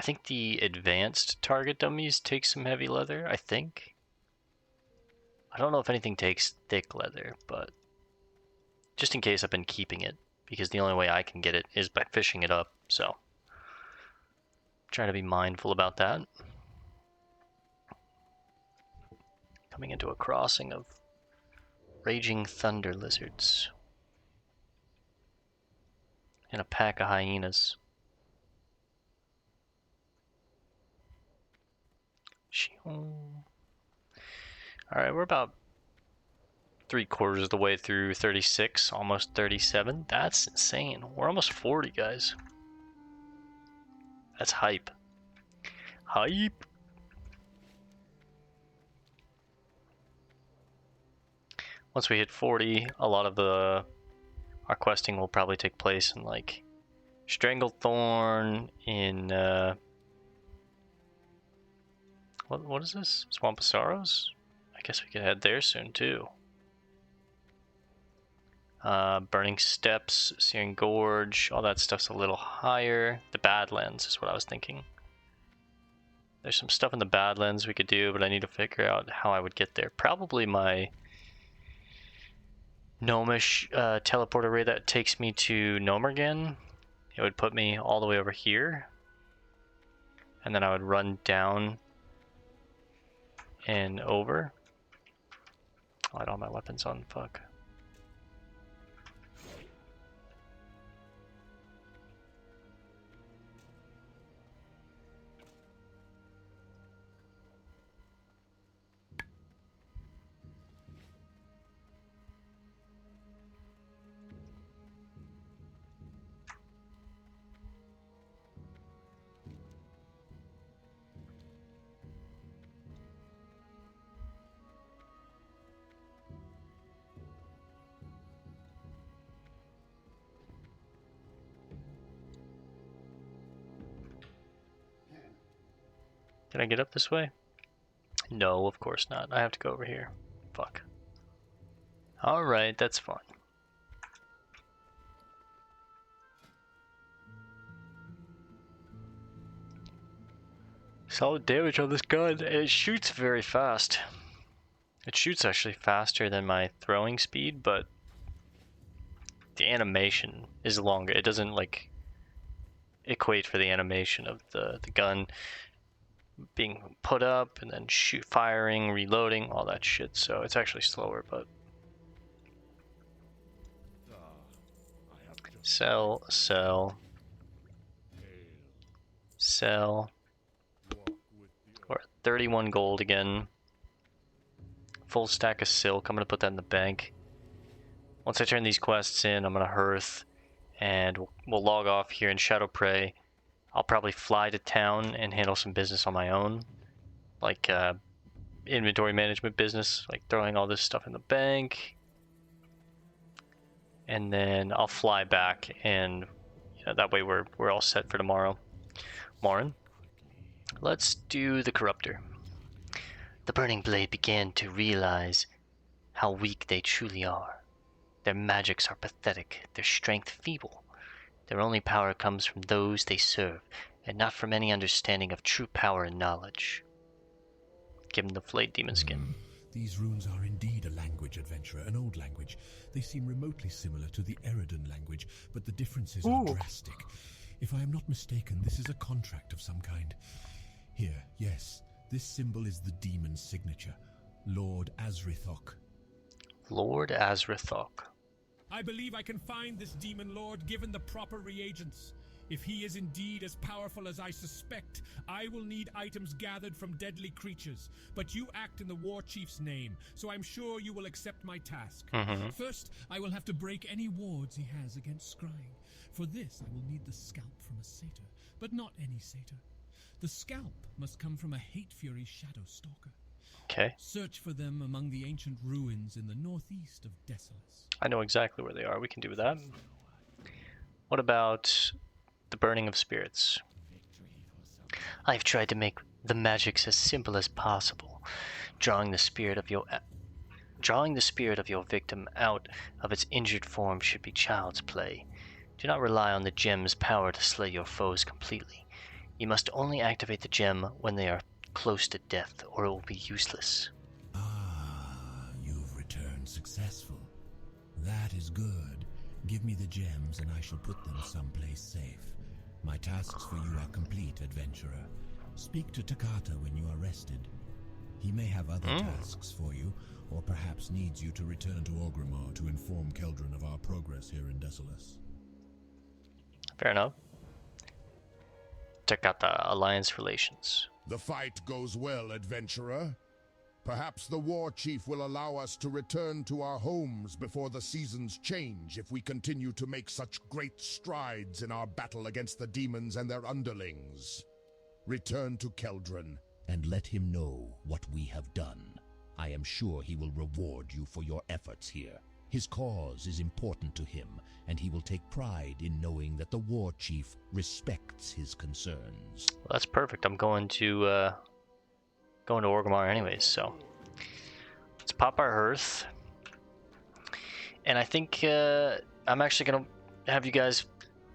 Speaker 1: think the advanced target dummies take some heavy leather, I think. I don't know if anything takes thick leather, but just in case, I've been keeping it because the only way I can get it is by fishing it up, so trying to be mindful about that. Coming into a crossing of raging thunder lizards and a pack of hyenas. Alright, we're about 3/4 of the way through 36, almost 37. That's insane. We're almost 40, guys. That's hype. Hype! Once we hit 40, a lot of our questing will probably take place in like Stranglethorn, in what is this? Swamp of Sorrows? I guess we could head there soon too. Burning Steps, Searing Gorge, all that stuff's a little higher. The Badlands is what I was thinking. There's some stuff in the Badlands we could do, but I need to figure out how I would get there. Probably my gnomish teleport array that takes me to Nomergan. It would put me all the way over here. And then I would run down and over. Oh, I had all my weapons on, fuck. Can I get up this way? No, of course not. I have to go over here. Fuck. Alright, that's fine. Solid damage on this gun, and it shoots very fast. It shoots actually faster than my throwing speed, but the animation is longer. It doesn't like equate for the animation of the gun being put up and then firing, reloading, all that shit. So it's actually slower, but sell. We're at 31 gold again. Full stack of silk. I'm gonna put that in the bank. Once I turn these quests in, I'm gonna hearth, and we'll log off here in Shadow Prey. I'll probably fly to town and handle some business on my own, like inventory management business, like throwing all this stuff in the bank. And then I'll fly back, and that way we're all set for tomorrow. Maurin, let's do the Corruptor. The Burning Blade began to realize how weak they truly are. Their magics are pathetic, their strength feeble. Their only power comes from those they serve, and not from any understanding of true power and knowledge. Give him the flayed demon skin.
Speaker 3: These runes are indeed a language, adventurer, an old language. They seem remotely similar to the Eridan language, but the differences are drastic. If I am not mistaken, this is a contract of some kind. Here, yes, this symbol is the demon's signature, Lord Azrithok.
Speaker 1: Lord Azrithok.
Speaker 4: I believe I can find this demon lord given the proper reagents. If he is indeed as powerful as I suspect, I will need items gathered from deadly creatures. But you act in the war chief's name, so I'm sure you will accept my task. First, I will have to break any wards he has against scrying. For this, I will need the scalp from a satyr, but not any satyr. The scalp must come from a Hatefury shadow stalker.
Speaker 1: Okay.
Speaker 4: Search for them among the ancient ruins in the northeast of Desolace.
Speaker 1: I know exactly where they are. We can do that. What about the burning of spirits? I've tried to make the magics as simple as possible, drawing the spirit of your victim out of its injured form should be child's play. Do not rely on the gem's power to slay your foes completely. You must only activate the gem when they are close to death, or it will be useless.
Speaker 3: Ah, you've returned successful. That is good. Give me the gems and I shall put them someplace safe. My tasks for you are complete, adventurer. Speak to Takata when you are rested. He may have other tasks for you, or perhaps needs you to return to Orgrimmar to inform Keldron of our progress here in Desolace.
Speaker 1: Fair enough. Takata, Alliance Relations.
Speaker 2: The fight goes well, adventurer. Perhaps the war chief will allow us to return to our homes before the seasons change if we continue to make such great strides in our battle against the demons and their underlings. Return to Keldron
Speaker 5: and let him know what we have done. I am sure he will reward you for your efforts here. His cause is important to him, and he will take pride in knowing that the war chief respects his concerns.
Speaker 1: Well, that's perfect. I'm going to Orgrimmar anyways, so let's pop our hearth. And I think I'm actually gonna have you guys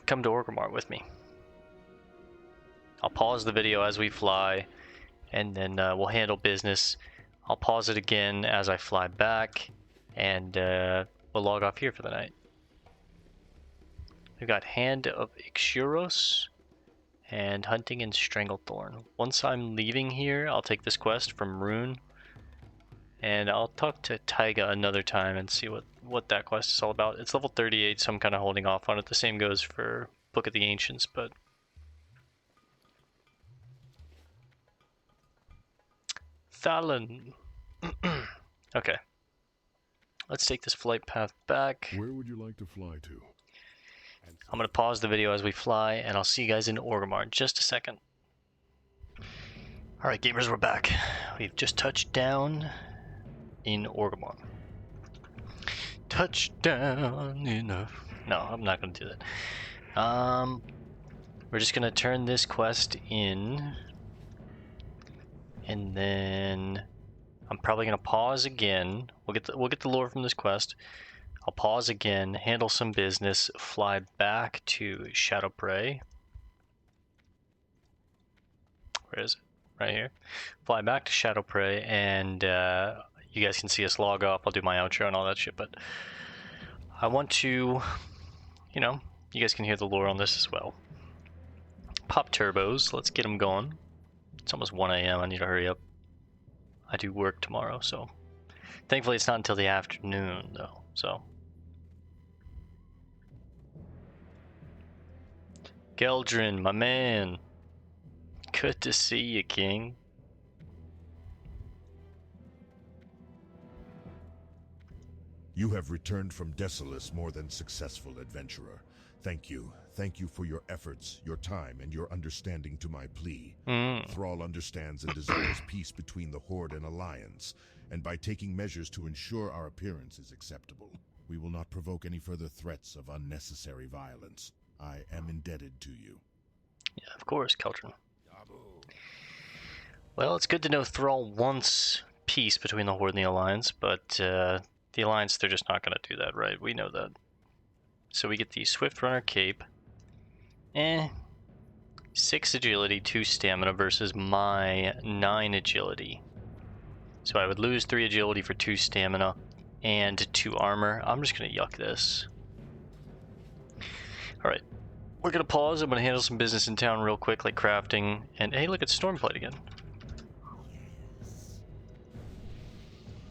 Speaker 1: come to Orgrimmar with me. I'll pause the video as we fly, and then we'll handle business. I'll pause it again as I fly back, and we'll log off here for the night. We've got Hand of Ixuros and Hunting in Stranglethorn. Once I'm leaving here, I'll take this quest from Rune, and I'll talk to Taiga another time and see what that quest is all about. It's level 38, so I'm kind of holding off on it. The same goes for Book of the Ancients, but Thalon. Okay. Let's take this flight path back.
Speaker 2: Where would you like to fly to?
Speaker 1: I'm going to pause the video as we fly, and I'll see you guys in Orgrimmar in just a second. Alright, gamers, we're back. We've just touched down in Orgrimmar. Touchdown in a... No, I'm not going to do that. We're just going to turn this quest in. And then I'm probably gonna pause again. We'll get the lore from this quest. I'll pause again, handle some business, fly back to Shadow Prey. Where is it? Right here. Fly back to Shadow Prey, and you guys can see us log off. I'll do my outro and all that shit, but I want to, you know, you guys can hear the lore on this as well. Pop turbos. Let's get them going. It's almost 1 a.m. I need to hurry up. I do work tomorrow, so thankfully it's not until the afternoon, though, so. Geldrin, my man. Good to see you, King.
Speaker 2: You have returned from Desolace more than successful, adventurer. Thank you. Thank you for your efforts, your time, and your understanding to my plea. Thrall understands and desires peace between the Horde and Alliance, and by taking measures to ensure our appearance is acceptable, we will not provoke any further threats of unnecessary violence. I am indebted to you.
Speaker 1: Yeah, of course, Keldrin. Well, it's good to know Thrall wants peace between the Horde and the Alliance, but the Alliance, they're just not going to do that, right? We know that. So we get the Swift Runner Cape. 6 agility, 2 stamina versus my 9 agility. So I would lose 3 agility for 2 stamina and 2 armor. I'm just going to yuck this. Alright, we're going to pause. I'm going to handle some business in town real quick, like crafting. And hey, look, it's Stormflight again.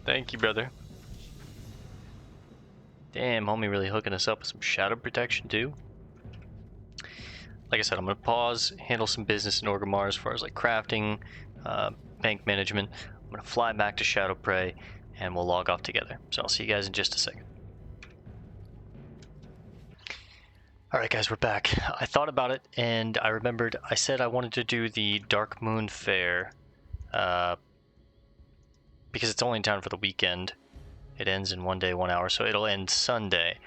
Speaker 1: Thank you, brother. Damn, homie really hooking us up with some shadow protection, too. Like I said, I'm going to pause, handle some business in Orgrimmar as far as like crafting, bank management. I'm going to fly back to Shadow Prey, and we'll log off together. So I'll see you guys in just a second. Alright guys, we're back. I thought about it, and I remembered I said I wanted to do the Dark Moon Fair, because it's only in town for the weekend. It ends in 1 day, 1 hour, so it'll end Sunday.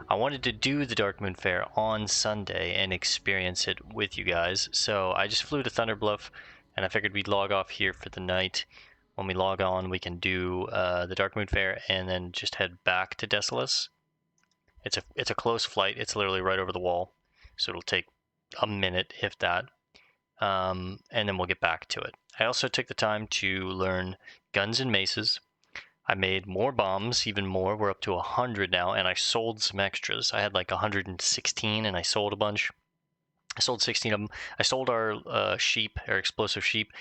Speaker 1: I wanted to do the Dark Moon Fair on Sunday and experience it with you guys, so I just flew to Thunderbluff, and I figured we'd log off here for the night. When we log on, we can do the Dark Moon Fair and then just head back to Desolace. It's a close flight. It's literally right over the wall, so it'll take a minute, if that, and then we'll get back to it. I also took the time to learn guns and maces. I made more bombs, even more. We're up to 100 now, and I sold some extras. I had like 116, and I sold a bunch. I sold 16 of them. I sold our sheep, our explosive sheep.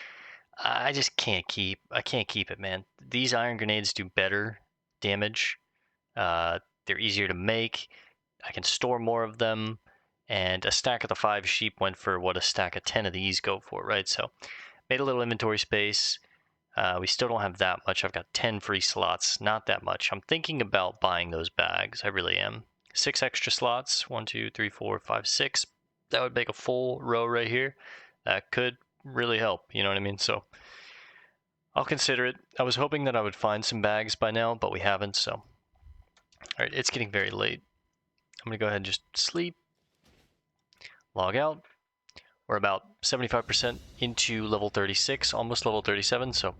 Speaker 1: I just can't keep it, man. These iron grenades do better damage. They're easier to make. I can store more of them, and a stack of the 5 sheep went for what a stack of 10 of these go for, right? So, made a little inventory space. We still don't have that much. I've got 10 free slots, not that much. I'm thinking about buying those bags. I really am. 6 extra slots. 1, 2, 3, 4, 5, 6. That would make a full row right here. That could really help, you know what I mean? So I'll consider it. I was hoping that I would find some bags by now, but we haven't, so. Alright, it's getting very late. I'm going to go ahead and just sleep. Log out. We're about 75% into level 36, almost level 37, so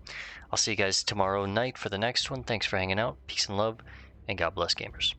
Speaker 1: I'll see you guys tomorrow night for the next one. Thanks for hanging out. Peace and love, and God bless, gamers.